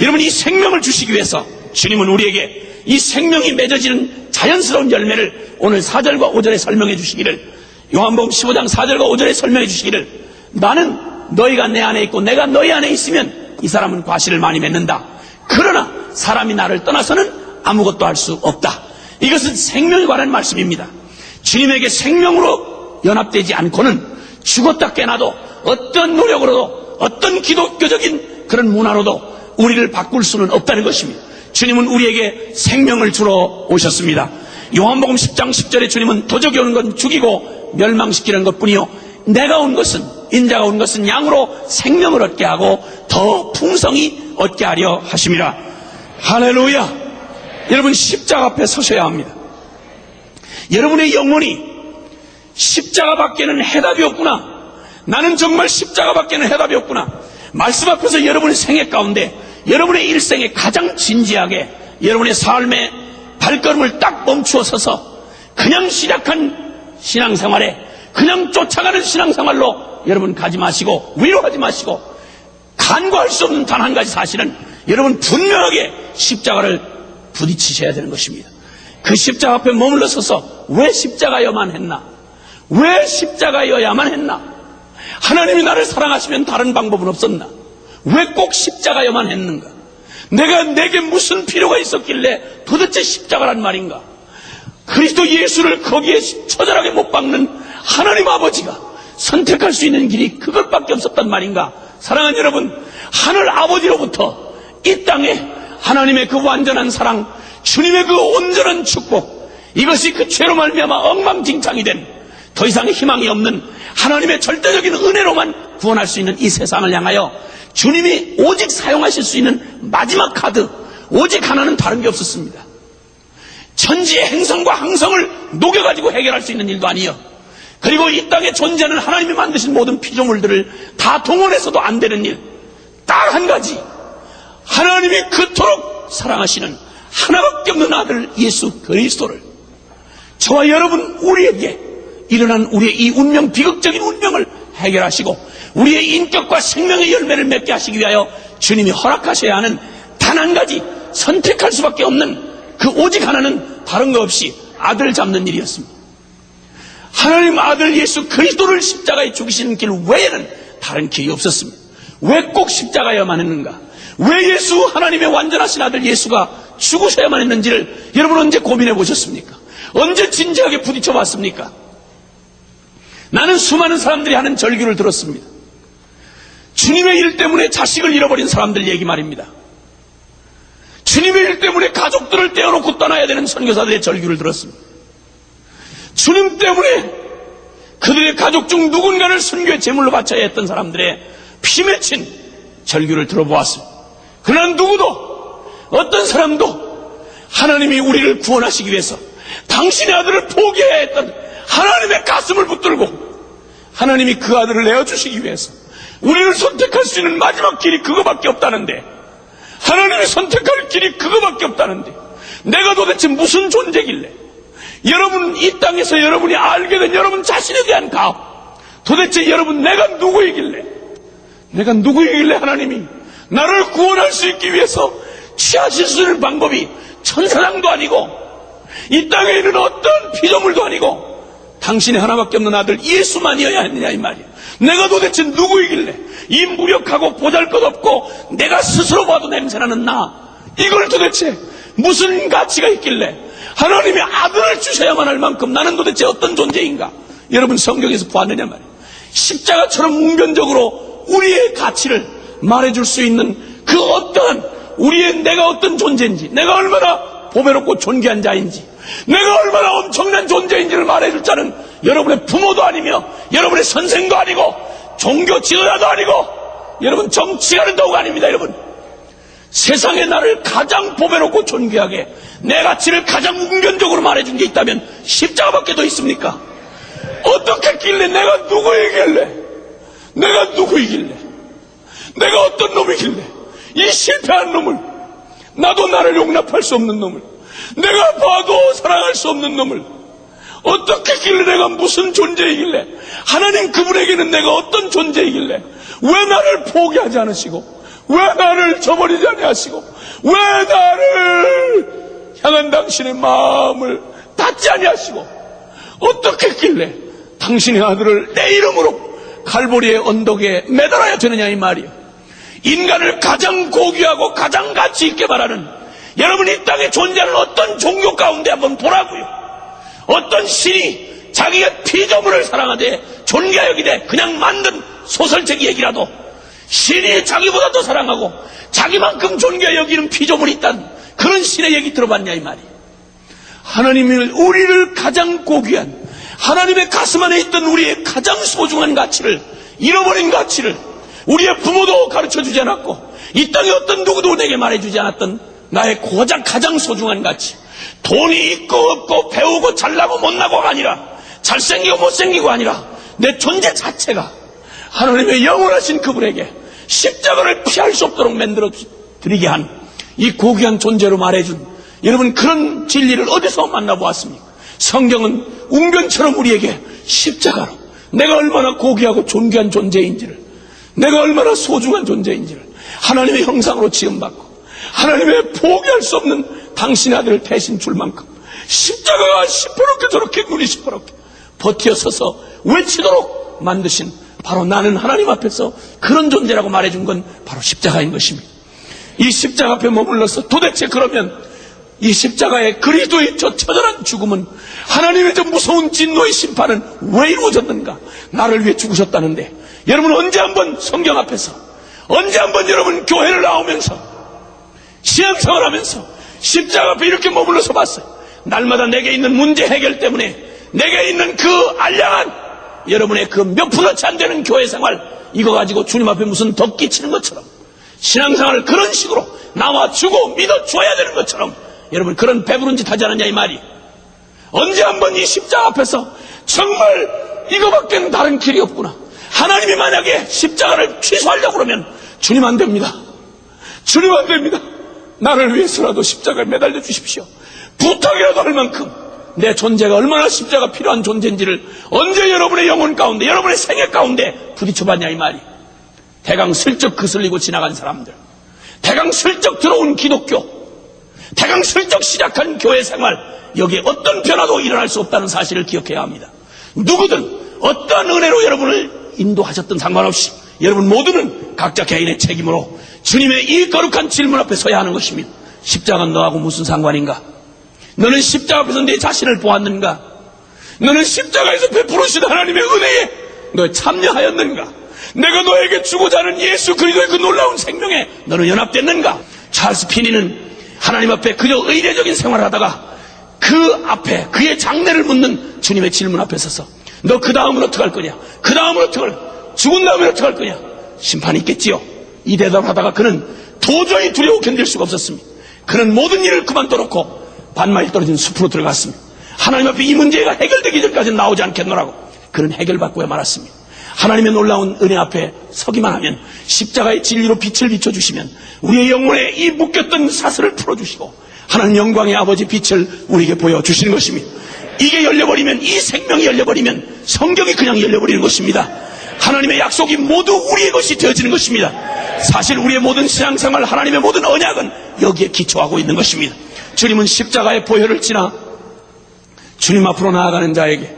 S6: 여러분, 이 생명을 주시기 위해서 주님은 우리에게 이 생명이 맺어지는 자연스러운 열매를 오늘 4절과 5절에 설명해 주시기를, 요한복음 15장 4절과 5절에 설명해 주시기를, 나는 너희가 내 안에 있고 내가 너희 안에 있으면 이 사람은 과실을 많이 맺는다. 그러나 사람이 나를 떠나서는 아무것도 할 수 없다. 이것은 생명에 관한 말씀입니다. 주님에게 생명으로 연합되지 않고는 죽었다 깨나도 어떤 노력으로도 어떤 기독교적인 그런 문화로도 우리를 바꿀 수는 없다는 것입니다. 주님은 우리에게 생명을 주러 오셨습니다. 요한복음 10장 10절에 주님은 도적이 오는 건 죽이고 멸망시키는 것뿐이요, 내가 온 것은, 인자가 온 것은 양으로 생명을 얻게 하고 더 풍성히 얻게 하려 하심이라. 할렐루야. 여러분, 십자가 앞에 서셔야 합니다. 여러분의 영혼이 십자가밖에는 해답이 없구나, 나는 정말 십자가밖에는 해답이 없구나, 말씀 앞에서 여러분의 생애 가운데, 여러분의 일생에 가장 진지하게 여러분의 삶의 발걸음을 딱 멈추어 서서 그냥 시작한 신앙생활에, 그냥 쫓아가는 신앙생활로 여러분 가지 마시고, 위로하지 마시고, 간과할 수 없는 단 한 가지 사실은 여러분 분명하게 십자가를 부딪히셔야 되는 것입니다. 그 십자가 앞에 머물러 서서 왜 십자가여만 했나? 왜 십자가여야만 했나? 하나님이 나를 사랑하시면 다른 방법은 없었나? 왜 꼭 십자가여만 했는가? 내게 무슨 필요가 있었길래 도대체 십자가란 말인가? 그리스도 예수를 거기에 처절하게 못 박는 하나님 아버지가 선택할 수 있는 길이 그것밖에 없었단 말인가? 사랑하는 여러분, 하늘 아버지로부터 이 땅에 하나님의 그 완전한 사랑, 주님의 그 온전한 축복, 이것이 그 죄로 말미암아 엉망진창이 된 더 이상 희망이 없는 하나님의 절대적인 은혜로만 구원할 수 있는 이 세상을 향하여 주님이 오직 사용하실 수 있는 마지막 카드, 오직 하나는 다른 게 없었습니다. 천지의 행성과 항성을 녹여가지고 해결할 수 있는 일도 아니요, 그리고 이 땅에 존재하는 하나님이 만드신 모든 피조물들을 다 동원해서도 안 되는 일, 딱 한 가지, 하나님이 그토록 사랑하시는 하나밖에 없는 아들 예수 그리스도를 저와 여러분, 우리에게 일어난 우리의 이 운명, 비극적인 운명을 해결하시고 우리의 인격과 생명의 열매를 맺게 하시기 위하여 주님이 허락하셔야 하는 단 한 가지, 선택할 수밖에 없는 그 오직 하나는 다른 거 없이 아들 잡는 일이었습니다. 하나님 아들 예수 그리스도를 십자가에 죽이시는 길 외에는 다른 길이 없었습니다. 왜 꼭 십자가여야만 했는가? 왜 예수, 하나님의 완전하신 아들 예수가 죽으셔야만 했는지를 여러분 언제 고민해 보셨습니까? 언제 진지하게 부딪혀 봤습니까? 나는 수많은 사람들이 하는 절규를 들었습니다. 주님의 일 때문에 자식을 잃어버린 사람들 얘기 말입니다. 주님의 일 때문에 가족들을 떼어놓고 떠나야 되는 선교사들의 절규를 들었습니다. 주님 때문에 그들의 가족 중 누군가를 선교의 제물로 바쳐야 했던 사람들의 피 맺힌 절규를 들어보았습니다. 그러나 누구도, 어떤 사람도 하나님이 우리를 구원하시기 위해서 당신의 아들을 포기해야 했던 하나님의 가슴을 붙들고 하나님이 그 아들을 내어주시기 위해서 우리를 선택할 수 있는 마지막 길이 그거밖에 없다는데, 하나님이 선택할 길이 그거밖에 없다는데 내가 도대체 무슨 존재길래, 여러분 이 땅에서 여러분이 알게 된 여러분 자신에 대한 가업, 도대체 여러분 내가 누구이길래 하나님이 나를 구원할 수 있기 위해서 취하실 수 있는 방법이 천사장도 아니고 이 땅에 있는 어떤 피조물도 아니고 당신의 하나밖에 없는 아들 예수만이어야 했느냐 이 말이에요. 내가 도대체 누구이길래 이 무력하고 보잘것없고 내가 스스로 봐도 냄새나는 나, 이걸 도대체 무슨 가치가 있길래 하나님의 아들을 주셔야만 할 만큼 나는 도대체 어떤 존재인가? 여러분 성경에서 보았느냐 말이에요. 십자가처럼 웅변적으로 우리의 가치를 말해줄 수 있는 그 어떠한 우리의 내가 어떤 존재인지, 내가 얼마나 보배롭고 존귀한 자인지, 내가 얼마나 엄청난 존재인지를 말해줄 자는 여러분의 부모도 아니며 여러분의 선생도 아니고 종교 지도자도 아니고 여러분 정치가는 더욱 아닙니다. 여러분 세상에 나를 가장 보배롭고 존귀하게 내 가치를 가장 웅변적으로 말해준 게 있다면 십자가밖에 더 있습니까? 어떻게 했길래, 내가 누구이길래, 내가 어떤 놈이길래 이 실패한 놈을, 나도 나를 용납할 수 없는 놈을, 내가 봐도 사랑할 수 없는 놈을 어떻게 했길래, 내가 무슨 존재이길래, 하나님 그분에게는 내가 어떤 존재이길래 왜 나를 포기하지 않으시고, 왜 나를 저버리지 아니하시고, 왜 나를 향한 당신의 마음을 닫지 아니하시고, 어떻게 했길래 당신의 아들을 내 이름으로 갈보리의 언덕에 매달아야 되느냐, 이 말이에요. 인간을 가장 고귀하고 가장 가치 있게 말하는, 여러분 이 땅에 존재하는 어떤 종교 가운데 한번 보라고요. 어떤 신이 자기의 피조물을 사랑하되 존귀하 여기되 그냥 만든 소설책 얘기라도 신이 자기보다 더 사랑하고 자기만큼 존귀하 여기는 피조물이 있다는 그런 신의 얘기 들어봤냐, 이 말이에요. 하나님을, 우리를 가장 고귀한, 하나님의 가슴 안에 있던 우리의 가장 소중한 가치를, 잃어버린 가치를 우리의 부모도 가르쳐주지 않았고 이 땅에 어떤 누구도 내게 말해주지 않았던 나의 가장 소중한 가치, 돈이 있고 없고 배우고 잘나고 못나고가 아니라, 잘생기고 못생기고 아니라 내 존재 자체가 하나님의 영원하신 그분에게 십자가를 피할 수 없도록 만들어 드리게 한 이 고귀한 존재로 말해준, 여러분 그런 진리를 어디서 만나보았습니까? 성경은 웅변처럼 우리에게 십자가로 내가 얼마나 고귀하고 존귀한 존재인지를, 내가 얼마나 소중한 존재인지를, 하나님의 형상으로 지음받고 하나님의 포기할 수 없는 당신의 아들을 대신 줄 만큼 십자가가 시퍼렇게 저렇게 눈이 시퍼렇게 버티어 서서 외치도록 만드신, 바로 나는 하나님 앞에서 그런 존재라고 말해준 건 바로 십자가인 것입니다. 이 십자가 앞에 머물러서 도대체 그러면 이 십자가의 그리스도의 저 처절한 죽음은, 하나님의 저 무서운 진노의 심판은 왜 이루어졌는가? 나를 위해 죽으셨다는데, 여러분 언제 한번 성경 앞에서, 언제 한번 여러분 교회를 나오면서 신앙생활 하면서 십자가 앞에 이렇게 머물러서 봤어요? 날마다 내게 있는 문제 해결 때문에 내게 있는 그 알량한 여러분의 그 몇 푼어치 안 되는 교회 생활, 이거 가지고 주님 앞에 무슨 덕 끼치는 것처럼, 신앙생활을 그런 식으로 나와 주고 믿어줘야 되는 것처럼 여러분 그런 배부른 짓 하지 않았냐, 이 말이. 언제 한번 이 십자가 앞에서 정말 이거밖에는 다른 길이 없구나, 하나님이 만약에 십자가를 취소하려고 그러면 주님 안 됩니다, 주님 안 됩니다, 나를 위해서라도 십자가에 매달려 주십시오, 부탁이라도 할 만큼 내 존재가 얼마나 십자가 필요한 존재인지를 언제 여러분의 영혼 가운데, 여러분의 생애 가운데 부딪혀봤냐, 이 말이. 대강 슬쩍 거슬리고 지나간 사람들, 대강 슬쩍 들어온 기독교, 대강 슬쩍 시작한 교회 생활, 여기에 어떤 변화도 일어날 수 없다는 사실을 기억해야 합니다. 누구든 어떤 은혜로 여러분을 인도하셨든 상관없이 여러분 모두는 각자 개인의 책임으로 주님의 이 거룩한 질문 앞에 서야 하는 것입니다. 십자가는 너하고 무슨 상관인가? 너는 십자가 앞에서 내 자신을 보았는가? 너는 십자가에서 베푸르신 하나님의 은혜에 너 참여하였는가? 내가 너에게 주고자 하는 예수 그리스도의 그 놀라운 생명에 너는 연합됐는가? 찰스 피니는 하나님 앞에 그저 의례적인 생활을 하다가 그 앞에 그의 장래를 묻는 주님의 질문 앞에 서서 너 그 다음은 어떻게 할 거냐? 그 다음은 어떻게 할 거냐? 죽은 다음에 어떻게 할 거냐? 심판이 있겠지요. 이 대답을 하다가 그는 도저히 두려워 견딜 수가 없었습니다. 그는 모든 일을 그만둬놓고 반마일 떨어진 숲으로 들어갔습니다. 하나님 앞에 이 문제가 해결되기 전까지는 나오지 않겠노라고 그는 해결받고야 말았습니다. 하나님의 놀라운 은혜 앞에 서기만 하면 십자가의 진리로 빛을 비춰주시면 우리의 영혼에 이 묶였던 사슬을 풀어주시고 하나님 영광의 아버지 빛을 우리에게 보여주시는 것입니다. 이게 열려버리면, 이 생명이 열려버리면 성경이 그냥 열려버리는 것입니다. 하나님의 약속이 모두 우리의 것이 되어지는 것입니다. 사실 우리의 모든 신앙생활, 하나님의 모든 언약은 여기에 기초하고 있는 것입니다. 주님은 십자가의 보혈을 지나 주님 앞으로 나아가는 자에게,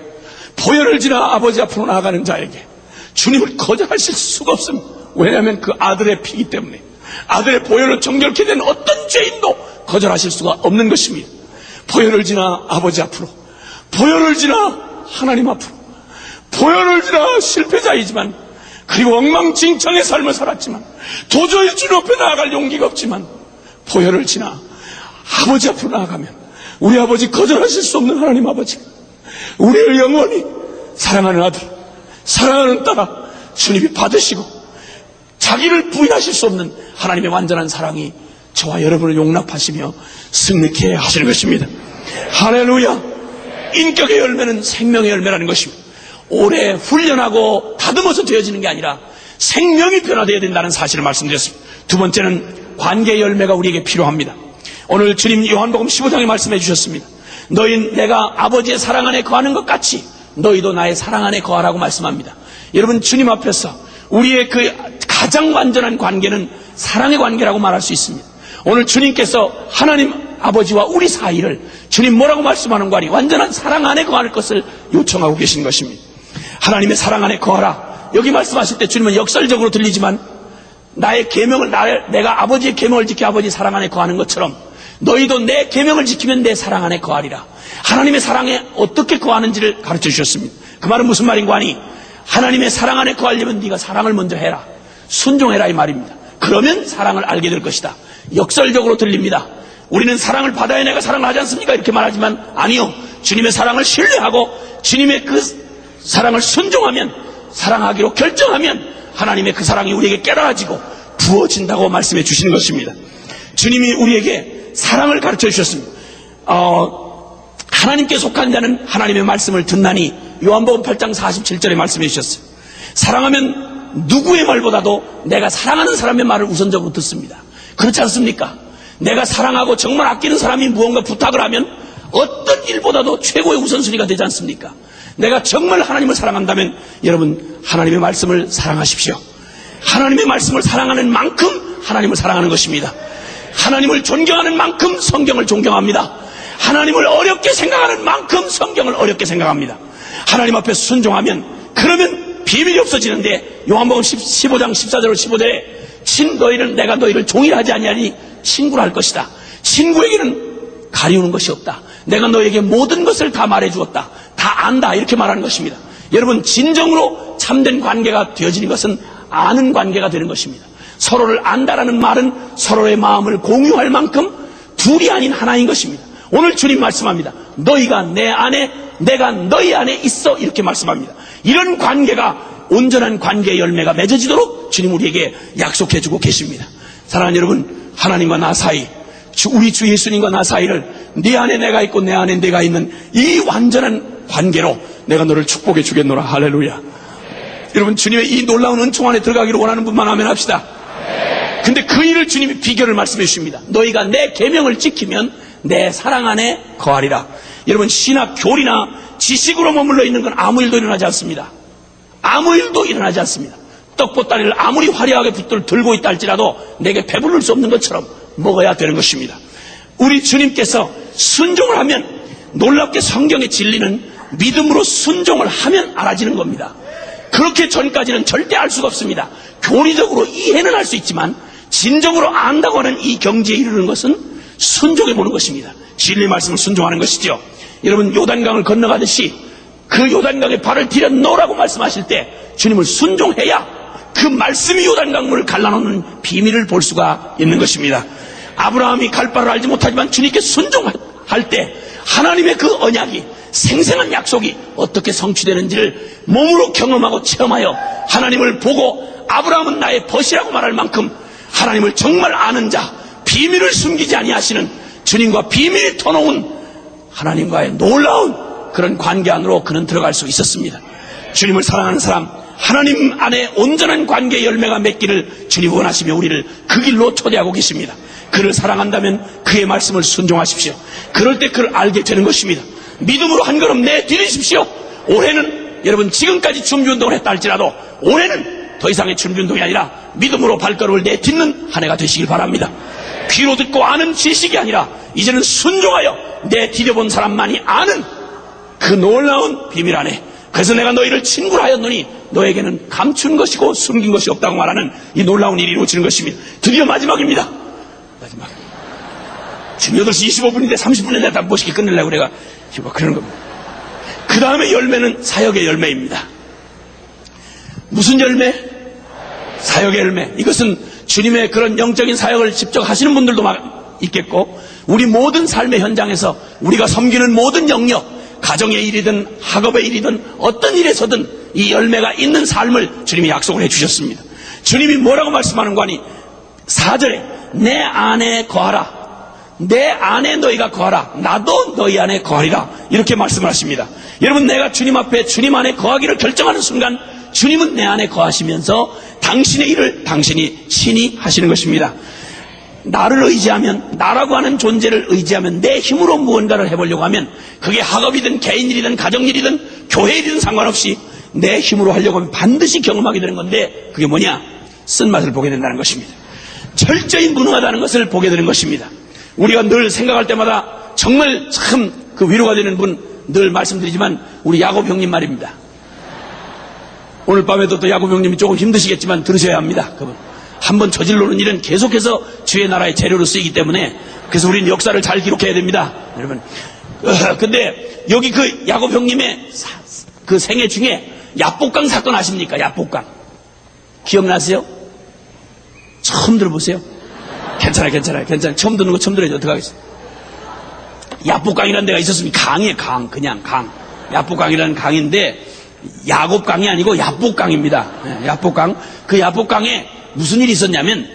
S6: 보혈을 지나 아버지 앞으로 나아가는 자에게 주님을 거절하실 수가 없습니다. 왜냐하면 그 아들의 피이기 때문에, 아들의 보혈로 정결케 된 어떤 죄인도 거절하실 수가 없는 것입니다. 보혈을 지나 아버지 앞으로, 보혈을 지나 하나님 앞으로, 보혈을 지나 실패자이지만, 그리고 엉망진창의 삶을 살았지만 도저히 주님 앞에 나아갈 용기가 없지만 보혈을 지나 아버지 앞으로 나아가면 우리 아버지 거절하실 수 없는 하나님 아버지, 우리를 영원히 사랑하는 아들, 사랑하는 딸아 주님이 받으시고 자기를 부인하실 수 없는 하나님의 완전한 사랑이 저와 여러분을 용납하시며 승리케 하시는 것입니다. 할렐루야. 인격의 열매는 생명의 열매라는 것입니다. 오래 훈련하고 다듬어서 되어지는 게 아니라 생명이 변화되어야 된다는 사실을 말씀드렸습니다. 두 번째는 관계의 열매가 우리에게 필요합니다. 오늘 주님 요한복음 15장에 말씀해 주셨습니다. 너희는 내가 아버지의 사랑 안에 거하는 것 같이 너희도 나의 사랑 안에 거하라고 말씀합니다. 여러분, 주님 앞에서 우리의 그 가장 완전한 관계는 사랑의 관계라고 말할 수 있습니다. 오늘 주님께서 하나님 아버지와 우리 사이를 주님 뭐라고 말씀하는 거 아니 완전한 사랑 안에 거할 것을 요청하고 계신 것입니다. 하나님의 사랑 안에 거하라. 여기 말씀하실 때 주님은 역설적으로 들리지만 나의 계명을 내가 아버지의 계명을 지켜 아버지 사랑 안에 거하는 것처럼 너희도 내 계명을 지키면 내 사랑 안에 거하리라. 하나님의 사랑에 어떻게 거하는지를 가르쳐 주셨습니다. 그 말은 무슨 말인가 하니 하나님의 사랑 안에 거하려면 네가 사랑을 먼저 해라. 순종해라 이 말입니다. 그러면 사랑을 알게 될 것이다. 역설적으로 들립니다. 우리는 사랑을 받아야 내가 사랑을 하지 않습니까? 이렇게 말하지만 아니요. 주님의 사랑을 신뢰하고 주님의 그 사랑을 순종하면 사랑하기로 결정하면 하나님의 그 사랑이 우리에게 깨달아지고 부어진다고 말씀해 주시는 것입니다. 주님이 우리에게 사랑을 가르쳐 주셨습니다. 하나님께 속한 자는 하나님의 말씀을 듣나니 요한복음 8장 47절에 말씀해 주셨어요. 사랑하면 누구의 말보다도 내가 사랑하는 사람의 말을 우선적으로 듣습니다. 그렇지 않습니까? 내가 사랑하고 정말 아끼는 사람이 무언가 부탁을 하면 어떤 일보다도 최고의 우선순위가 되지 않습니까? 내가 정말 하나님을 사랑한다면 여러분 하나님의 말씀을 사랑하십시오. 하나님의 말씀을 사랑하는 만큼 하나님을 사랑하는 것입니다. 하나님을 존경하는 만큼 성경을 존경합니다. 하나님을 어렵게 생각하는 만큼 성경을 어렵게 생각합니다. 하나님 앞에 순종하면 그러면 비밀이 없어지는데 요한복음 15장 14절 15절에 너희는 내가 너희를 종일하지 아니하니 친구라 할 것이다. 친구에게는 가리우는 것이 없다. 내가 너에게 모든 것을 다 말해주었다. 다 안다. 이렇게 말하는 것입니다. 여러분 진정으로 참된 관계가 되어지는 것은 아는 관계가 되는 것입니다. 서로를 안다라는 말은 서로의 마음을 공유할 만큼 둘이 아닌 하나인 것입니다. 오늘 주님 말씀합니다. 너희가 내 안에 내가 너희 안에 있어 이렇게 말씀합니다. 이런 관계가 온전한 관계의 열매가 맺어지도록 주님 우리에게 약속해 주고 계십니다. 사랑하는 여러분, 하나님과 나 사이, 우리 주 예수님과 나 사이를 네 안에 내가 있고 내 안에 내가 있는 이 완전한 관계로 내가 너를 축복해 주겠노라. 할렐루야. 여러분, 주님의 이 놀라운 은총 안에 들어가기를 원하는 분만 아멘 합시다. 근데 그 일을 주님이 비결을 말씀해 주십니다. 너희가 내 계명을 지키면 내 사랑 안에 거하리라. 여러분, 신학 교리나 지식으로 머물러 있는 건 아무 일도 일어나지 않습니다. 아무 일도 일어나지 않습니다. 떡보따리를 아무리 화려하게 붙들 들고 있다 할지라도 내게 배부를 수 없는 것처럼 먹어야 되는 것입니다. 우리 주님께서 순종을 하면 놀랍게 성경의 진리는 믿음으로 순종을 하면 알아지는 겁니다. 그렇게 전까지는 절대 알 수가 없습니다. 교리적으로 이해는 할 수 있지만 진정으로 안다고 하는 이 경지에 이르는 것은 순종해 보는 것입니다. 진리 말씀을 순종하는 것이죠. 여러분, 요단강을 건너가듯이 그 요단강에 발을 디뎌 놓으라고 말씀하실 때 주님을 순종해야 그 말씀이 요단강물을 갈라놓는 비밀을 볼 수가 있는 것입니다. 아브라함이 갈 바를 알지 못하지만 주님께 순종할 때 하나님의 그 언약이 생생한 약속이 어떻게 성취되는지를 몸으로 경험하고 체험하여 하나님을 보고 아브라함은 나의 벗이라고 말할 만큼 하나님을 정말 아는 자, 비밀을 숨기지 아니하시는 주님과 비밀이 터놓은 하나님과의 놀라운 그런 관계 안으로 그는 들어갈 수 있었습니다. 주님을 사랑하는 사람, 하나님 안에 온전한 관계의 열매가 맺기를 주님 원하시며 우리를 그 길로 초대하고 계십니다. 그를 사랑한다면 그의 말씀을 순종하십시오. 그럴 때 그를 알게 되는 것입니다. 믿음으로 한 걸음 내디디십시오. 올해는 여러분 지금까지 준비운동을 했다 할지라도 올해는 더 이상의 준비운동이 아니라 믿음으로 발걸음을 내딛는 한 해가 되시길 바랍니다. 귀로 듣고 아는 지식이 아니라 이제는 순종하여 내디뎌본 사람만이 아는 그 놀라운 비밀 안에, 그래서 내가 너희를 친구로 하였노니 너에게는 감춘 것이고 숨긴 것이 없다고 말하는 이 놀라운 일이 이루어지는 것입니다. 드디어 마지막입니다. 마지막. 지금 8시 25분인데 30분에 내가 멋있게 끝내려고 내가 그러는 겁니다. 그 다음에 열매는 사역의 열매입니다. 무슨 열매? 사역의 열매. 이것은 주님의 그런 영적인 사역을 직접 하시는 분들도 있겠고 우리 모든 삶의 현장에서 우리가 섬기는 모든 영역, 가정의 일이든 학업의 일이든 어떤 일에서든 이 열매가 있는 삶을 주님이 약속을 해주셨습니다. 주님이 뭐라고 말씀하는 거 아니? 4절에 내 안에 거하라. 내 안에 너희가 거하라. 나도 너희 안에 거하리라. 이렇게 말씀을 하십니다. 여러분, 내가 주님 앞에 주님 안에 거하기를 결정하는 순간 주님은 내 안에 거하시면서 당신의 일을 당신이 친히 하시는 것입니다. 나를 의지하면, 나라고 하는 존재를 의지하면, 내 힘으로 무언가를 해보려고 하면, 그게 학업이든 개인일이든 가정일이든 교회일이든 상관없이 내 힘으로 하려고 하면 반드시 경험하게 되는 건데, 그게 뭐냐? 쓴맛을 보게 된다는 것입니다. 철저히 무능하다는 것을 보게 되는 것입니다. 우리가 늘 생각할 때마다 정말 참 그 위로가 되는 분 늘 말씀드리지만 우리 야곱 형님 말입니다. 오늘 밤에도 또 야곱 형님이 조금 힘드시겠지만 들으셔야 합니다. 그분 한번 저질러놓은 일은 계속해서 주의 나라의 재료로 쓰이기 때문에 그래서 우리는 역사를 잘 기록해야 됩니다. 여러분. 근데 여기 그 야곱 형님의 그 생애 중에 야복강 사건 아십니까? 야복강. 기억나세요? 처음 들어보세요? 괜찮아요. 처음 듣는 거 처음 들어야지. 어떡하겠어요? 야복강이라는 데가 있었으면 강이에요, 강. 그냥 강. 야복강이라는 강인데, 야곱강이 아니고 야복강입니다. 야복강. 그 야복강에 무슨 일이 있었냐면,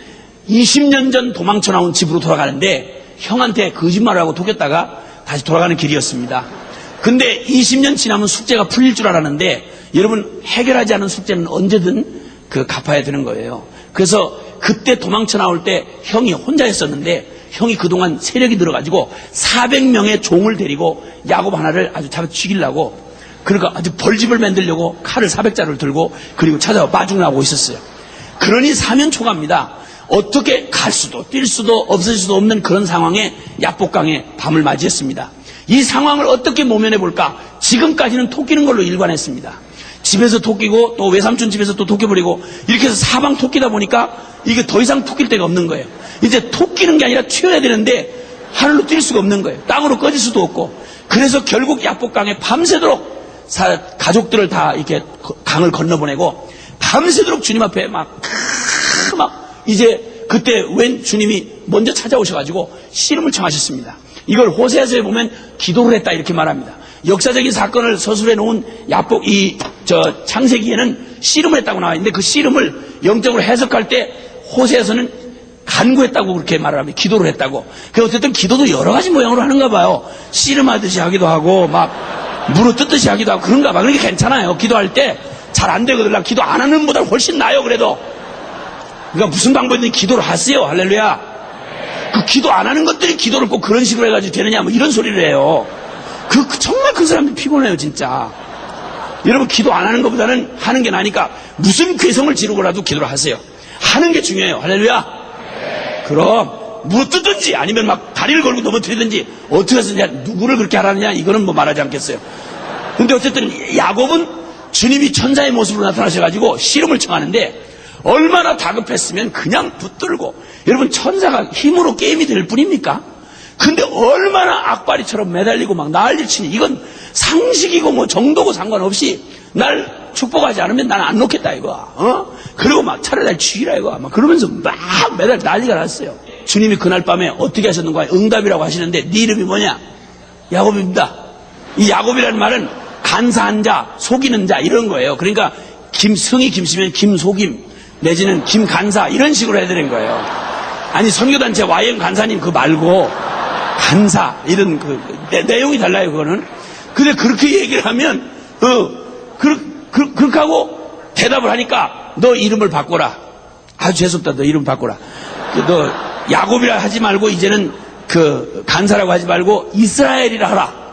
S6: 20년 전 도망쳐 나온 집으로 돌아가는데, 형한테 거짓말을 하고 독였다가 다시 돌아가는 길이었습니다. 근데 20년 지나면 숙제가 풀릴 줄 알았는데, 여러분, 해결하지 않은 숙제는 언제든 그 갚아야 되는 거예요. 그래서 그때 도망쳐 나올 때 형이 혼자였었는데, 형이 그동안 세력이 들어가지고 400명의 종을 데리고 야곱 하나를 아주 잡아 죽이려고 그러니까 아주 벌집을 만들려고 칼을 400자루를 들고 그리고 찾아와 마중나오고 있었어요. 그러니 사면초가입니다. 어떻게 갈 수도 뛸 수도 없을 수도 없는 그런 상황에 야복강에 밤을 맞이했습니다. 이 상황을 어떻게 모면해 볼까? 지금까지는 토끼는 걸로 일관했습니다. 집에서 토끼고 또 외삼촌 집에서 또 토끼버리고 이렇게 해서 사방 토끼다 보니까 이게 더 이상 토낄 데가 없는 거예요. 이제 토끼는 게 아니라 튀어야 되는데 하늘로 뛸 수가 없는 거예요. 땅으로 꺼질 수도 없고. 그래서 결국 야복강에 밤새도록 가족들을 다 이렇게 강을 건너보내고 밤새도록 주님 앞에 막 이제 그때 웬 주님이 먼저 찾아오셔가지고 씨름을 청하셨습니다. 이걸 호세아서에 보면 기도를 했다 이렇게 말합니다. 역사적인 사건을 서술해 놓은 창세기에는 씨름을 했다고 나와 있는데 그 씨름을 영적으로 해석할 때 호세아서는 간구했다고 그렇게 말을 합니다. 기도를 했다고. 그 어쨌든 기도도 여러 가지 모양으로 하는가 봐요. 씨름하듯이 하기도 하고 막 물어뜯듯이 하기도 하고 그런가 봐. 그러니까 괜찮아요. 기도할 때 잘 안 되거든. 나 기도 안 하는 보다 훨씬 나아요. 그래도. 그러니까 무슨 방법이든 기도를 하세요. 할렐루야. 그 기도 안 하는 것들이 기도를 꼭 그런 식으로 해가지고 되느냐 뭐 이런 소리를 해요. 정말 그 사람들이 피곤해요, 진짜. 여러분, 기도 안 하는 것보다는 하는 게 나으니까 무슨 괴성을 지르고라도 기도를 하세요. 하는 게 중요해요. 할렐루야. 그럼, 물어뜯든지 아니면 막 다리를 걸고 넘어뜨리든지 어떻게 해서 누구를 그렇게 하라느냐 이거는 뭐 말하지 않겠어요. 근데 어쨌든 야곱은 주님이 천사의 모습으로 나타나셔가지고 씨름을 청하는데 얼마나 다급했으면 그냥 붙들고 여러분 천사가 힘으로 게임이 될 뿐입니까? 근데 얼마나 악바리처럼 매달리고 막 난리 치니 이건 상식이고 뭐 정도고 상관없이 날 축복하지 않으면 나는 안 놓겠다 이거. 그리고 막 차라리 날 죽이라 이거. 막 그러면서 막 매달 난리가 났어요. 주님이 그날 밤에 어떻게 하셨는가? 응답이라고 하시는데 네 이름이 뭐냐? 야곱입니다. 이 야곱이라는 말은 간사한 자, 속이는 자 이런 거예요. 그러니까 성이 김씨면 김속임 내지는 김간사 이런 식으로 해야 되는 거예요. 아니 선교단체 YM 간사님 그거 말고 간사 이런 내용이 달라요. 그거는. 근데 그렇게 얘기를 하면 그렇게 하고 대답을 하니까 너 이름을 바꿔라. 아주 재수없다. 너 이름 바꿔라. 너 야곱이라 하지 말고 이제는 그 간사라고 하지 말고 이스라엘이라 하라.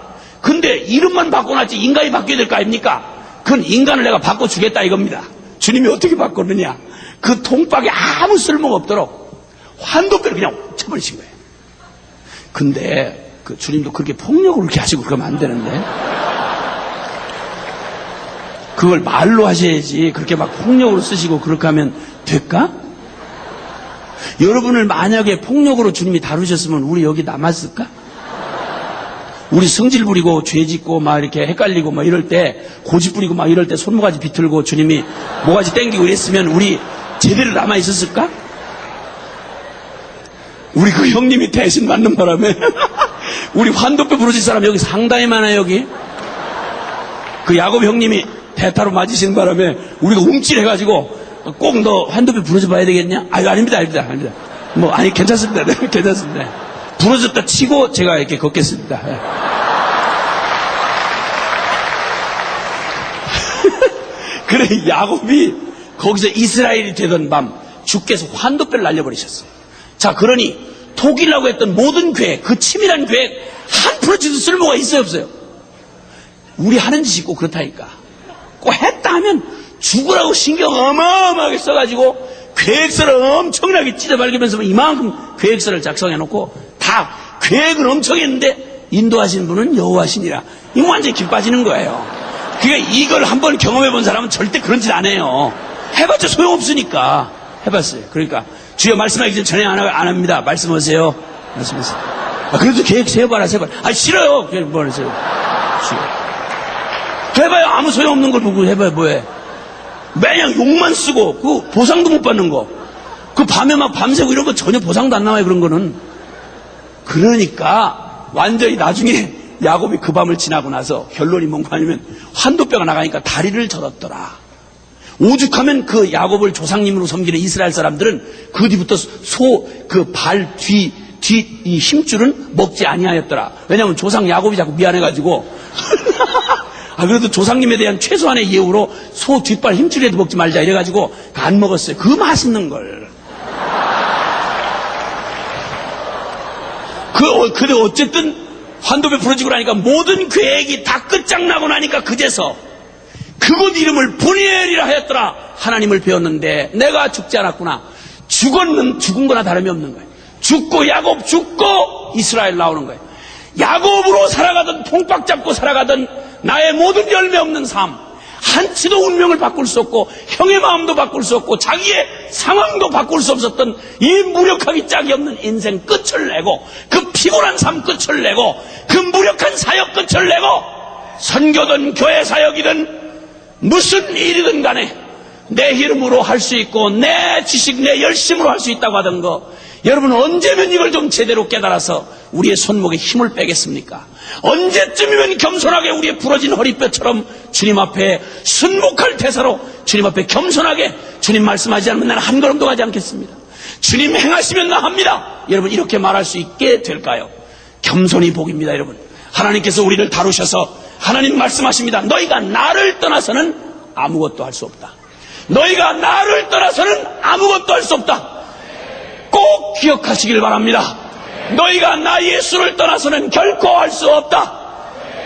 S6: 근데 이름만 바꿔놨지 인간이 바뀌어야 될 거 아닙니까? 그건 인간을 내가 바꿔주겠다 이겁니다. 주님이 어떻게 바꿨느냐? 그 통박에 아무 쓸모가 없도록 환도뼈를 그냥 쳐버리신 거예요. 근데 그 주님도 그렇게 폭력을 그렇게 하시고 그러면 안 되는데 그걸 말로 하셔야지 그렇게 막 폭력으로 쓰시고 그렇게 하면 될까? 여러분을 만약에 폭력으로 주님이 다루셨으면 우리 여기 남았을까? 우리 성질 부리고 죄 짓고 막 이렇게 헷갈리고 막 이럴 때 고집 부리고 막 이럴 때 손모가지 비틀고 주님이 모가지 땡기고 이랬으면 우리 제대로 남아 있었을까? 우리 그 형님이 대신 맞는 바람에 우리 환도뼈 부러질 사람 여기 상당히 많아요. 여기 그 야곱 형님이 대타로 맞으시는 바람에 우리가 움찔해가지고 꼭 너 환도뼈 부러져 봐야 되겠냐? 아유 아닙니다. 뭐 아니 괜찮습니다. 괜찮습니다. 부러졌다 치고 제가 이렇게 걷겠습니다. 그래 야곱이 거기서 이스라엘이 되던 밤 주께서 환도뼈를 날려버리셨어요. 자 그러니 독이라고 했던 모든 계획, 그 치밀한 계획 한 프로젝트 쓸모가 있어요, 없어요? 우리 하는 짓이 꼭 그렇다니까. 꼭 했다 하면 죽으라고 신경 어마어마하게 써가지고 계획서를 엄청나게 찢어발기면서 이만큼 계획서를 작성해놓고 다 계획을 엄청 했는데 인도하신 분은 여호와시니라. 이거 완전히 김 빠지는 거예요. 그러니까 이걸 한번 경험해본 사람은 절대 그런 짓 안 해요. 해봤자 소용없으니까. 해봤어요. 그러니까 주여 말씀하기 전에 안 합니다. 말씀하세요. 말씀하세요. 그래도 계획 세워봐라. 싫어요. 계획 뭐 하세요. 해봐요. 아무 소용없는 걸 보고 해봐요. 뭐해. 매냥 욕만 쓰고 그 보상도 못 받는 거. 그 밤에 막 밤새고 이런 거 전혀 보상도 안 나와요. 그런 거는. 그러니까 완전히 나중에 야곱이 그 밤을 지나고 나서 결론이 뭔가 하냐면 환도뼈가 나가니까 다리를 절었더라. 오죽하면 그 야곱을 조상님으로 섬기는 이스라엘 사람들은 그 뒤부터 소 그 발 뒤 이 힘줄은 먹지 아니하였더라. 왜냐하면 조상 야곱이 자꾸 미안해가지고 그래도 조상님에 대한 최소한의 예우로 소 뒷발 힘줄이라도 먹지 말자 이래가지고 안 먹었어요. 그 맛있는 걸. 근데 어쨌든 환도뼈 부러지고 나니까 모든 계획이 다 끝장나고 나니까 그제서 그곳 이름을 브니엘이라 하였더라. 하나님을 배웠는데 내가 죽지 않았구나. 죽은 거나 다름이 없는 거예요. 죽고 야곱 죽고 이스라엘 나오는 거예요. 야곱으로 살아가던 통박 잡고 살아가던 나의 모든 열매 없는 삶, 한치도 운명을 바꿀 수 없고 형의 마음도 바꿀 수 없고 자기의 상황도 바꿀 수 없었던 이 무력하기 짝이 없는 인생 끝을 내고 그 피곤한 삶 끝을 내고 그 무력한 사역 끝을 내고 선교든 교회 사역이든 무슨 일이든 간에 내 이름으로 할 수 있고 내 지식 내 열심으로 할 수 있다고 하던 거, 여러분 언제면 이걸 좀 제대로 깨달아서 우리의 손목에 힘을 빼겠습니까? 언제쯤이면 겸손하게 우리의 부러진 허리뼈처럼 주님 앞에 순복할 태세로 주님 앞에 겸손하게 주님 말씀하지 않으면 나는 한 걸음도 가지 않겠습니다. 주님 행하시면 나 합니다. 여러분 이렇게 말할 수 있게 될까요? 겸손이 복입니다. 여러분 하나님께서 우리를 다루셔서 하나님 말씀하십니다. 너희가 나를 떠나서는 아무것도 할 수 없다. 너희가 나를 떠나서는 아무것도 할 수 없다. 꼭 기억하시길 바랍니다. 너희가 나 예수를 떠나서는 결코 할 수 없다.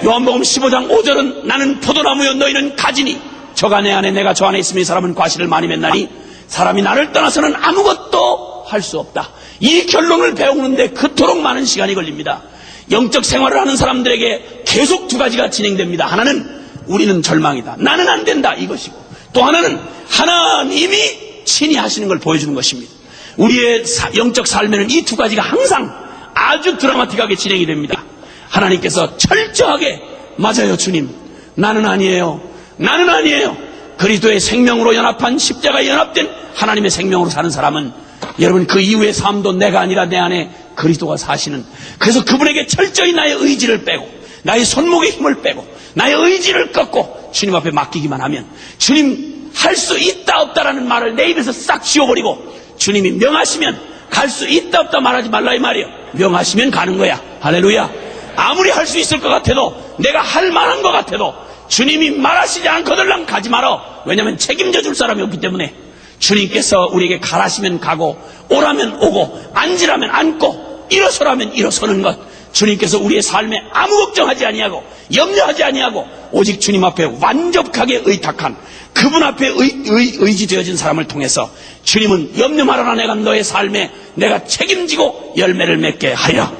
S6: 요한복음 15장 5절은 나는 포도나무여 너희는 가지니 저가 내 안에 내가 저 안에 있으면 이 사람은 과실을 많이 맺나니 사람이 나를 떠나서는 아무것도 할 수 없다. 이 결론을 배우는데 그토록 많은 시간이 걸립니다. 영적 생활을 하는 사람들에게 계속 두 가지가 진행됩니다. 하나는 우리는 절망이다. 나는 안 된다. 이것이고 또 하나는 하나님이 친히 하시는 걸 보여주는 것입니다. 우리의 영적 삶에는 이 두 가지가 항상 아주 드라마틱하게 진행이 됩니다. 하나님께서 철저하게 맞아요 주님 나는 아니에요. 나는 아니에요. 그리스도의 생명으로 연합한 십자가에 연합된 하나님의 생명으로 사는 사람은 여러분 그 이후의 삶도 내가 아니라 내 안에 그리스도가 사시는, 그래서 그분에게 철저히 나의 의지를 빼고 나의 손목에 힘을 빼고 나의 의지를 꺾고 주님 앞에 맡기기만 하면 주님 할 수 있다 없다라는 말을 내 입에서 싹 지워버리고 주님이 명하시면 갈 수 있다 없다 말하지 말라 이 말이에요. 명하시면 가는 거야. 할렐루야. 아무리 할 수 있을 것 같아도 내가 할 만한 것 같아도 주님이 말하시지 않거들랑 가지 말어. 왜냐하면 책임져 줄 사람이 없기 때문에 주님께서 우리에게 가라시면 가고 오라면 오고 앉으라면 앉고 일어서라면 일어서는 것, 주님께서 우리의 삶에 아무 걱정하지 아니하고 염려하지 아니하고 오직 주님 앞에 완벽하게 의탁한 그분 앞에 의지되어진 사람을 통해서 주님은 염려 말아라 내가 너의 삶에 내가 책임지고 열매를 맺게 하리라.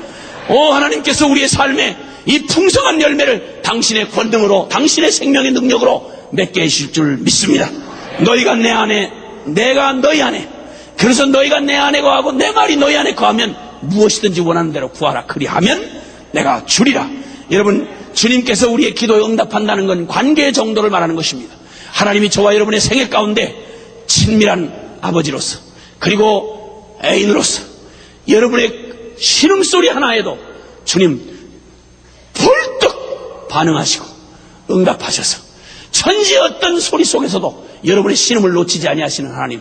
S6: 오 하나님께서 우리의 삶에 이 풍성한 열매를 당신의 권능으로 당신의 생명의 능력으로 맺게 하실 줄 믿습니다. 너희가 내 안에 내가 너희 안에, 그래서 너희가 내 안에 거하고 내 말이 너희 안에 거하면 무엇이든지 원하는 대로 구하라. 그리하면 내가 주리라. 여러분 주님께서 우리의 기도에 응답한다는 건 관계의 정도를 말하는 것입니다. 하나님이 저와 여러분의 생애 가운데 친밀한 아버지로서 그리고 애인으로서 여러분의 신음소리 하나에도 주님 벌떡 반응하시고 응답하셔서 천지의 어떤 소리 속에서도 여러분의 신음을 놓치지 아니하시는 하나님,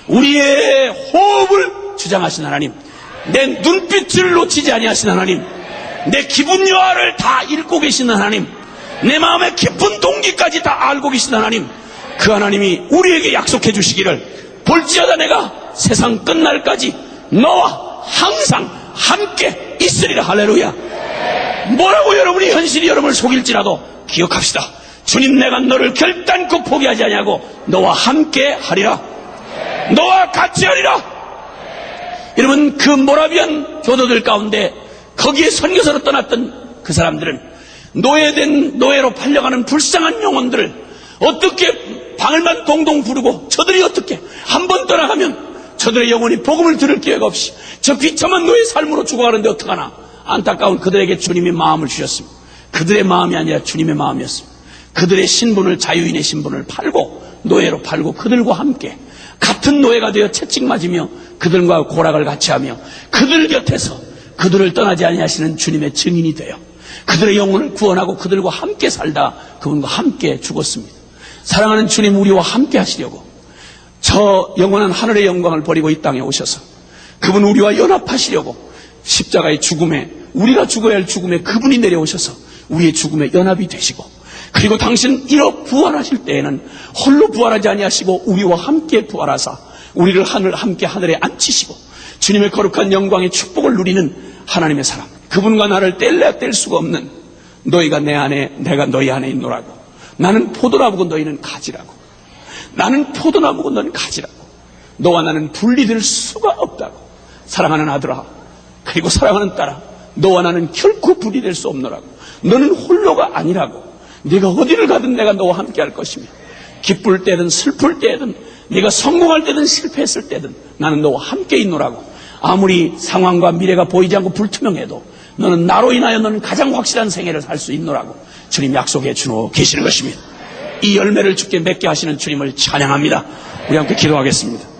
S6: 우리의 호흡을 주장하시는 하나님, 내 눈빛을 놓치지 아니하시는 하나님, 내 기분 여하를 다 읽고 계시는 하나님, 내 마음의 깊은 동기까지 다 알고 계시는 하나님, 그 하나님이 우리에게 약속해 주시기를 볼지어다 내가 세상 끝날까지 너와 항상 함께 있으리라. 할렐루야. 뭐라고 여러분이 현실이 여러분을 속일지라도 기억합시다. 주님, 내가 너를 결단코 포기하지 아니하고 너와 함께 하리라. 너와 같이 하리라. 여러분, 그 모라비안 교도들 가운데 거기에 선교사로 떠났던 그 사람들은 노예로 팔려가는 불쌍한 영혼들을 어떻게 방을만 동동 부르고, 저들이 어떻게 한 번 떠나가면 저들의 영혼이 복음을 들을 기회가 없이 저 비참한 노예 삶으로 죽어가는데 어떡하나. 안타까운 그들에게 주님이 마음을 주셨습니다. 그들의 마음이 아니라 주님의 마음이었습니다. 그들의 신분을, 자유인의 신분을 팔고, 노예로 팔고 그들과 함께 같은 노예가 되어 채찍 맞으며 그들과 고락을 같이 하며 그들 곁에서 그들을 떠나지 아니하시는 주님의 증인이 되어 그들의 영혼을 구원하고 그들과 함께 살다 그분과 함께 죽었습니다. 사랑하는 주님, 우리와 함께 하시려고 저 영원한 하늘의 영광을 버리고 이 땅에 오셔서 그분 우리와 연합하시려고 십자가의 죽음에, 우리가 죽어야 할 죽음에 그분이 내려오셔서 우리의 죽음에 연합이 되시고, 그리고 당신 1억 부활하실 때에는 홀로 부활하지 아니하시고 우리와 함께 부활하사 우리를 함께 하늘에 앉히시고 주님의 거룩한 영광의 축복을 누리는 하나님의 사람, 그분과 나를 뗄래야 뗄 수가 없는, 너희가 내 안에 내가 너희 안에 있노라고. 나는 포도나무고 너희는 가지라고. 나는 포도나무고 너는 가지라고. 너와 나는 분리될 수가 없다고. 사랑하는 아들아, 그리고 사랑하는 딸아, 너와 나는 결코 분리될 수 없노라고. 너는 홀로가 아니라고. 네가 어디를 가든 내가 너와 함께 할 것이며, 기쁠 때든 슬플 때든, 네가 성공할 때든 실패했을 때든 나는 너와 함께 있노라고. 아무리 상황과 미래가 보이지 않고 불투명해도 너는 나로 인하여 너는 가장 확실한 생애를 살 수 있노라고 주님 약속해 주고 계시는 것입니다. 이 열매를 주께 맺게 하시는 주님을 찬양합니다. 우리 함께 기도하겠습니다.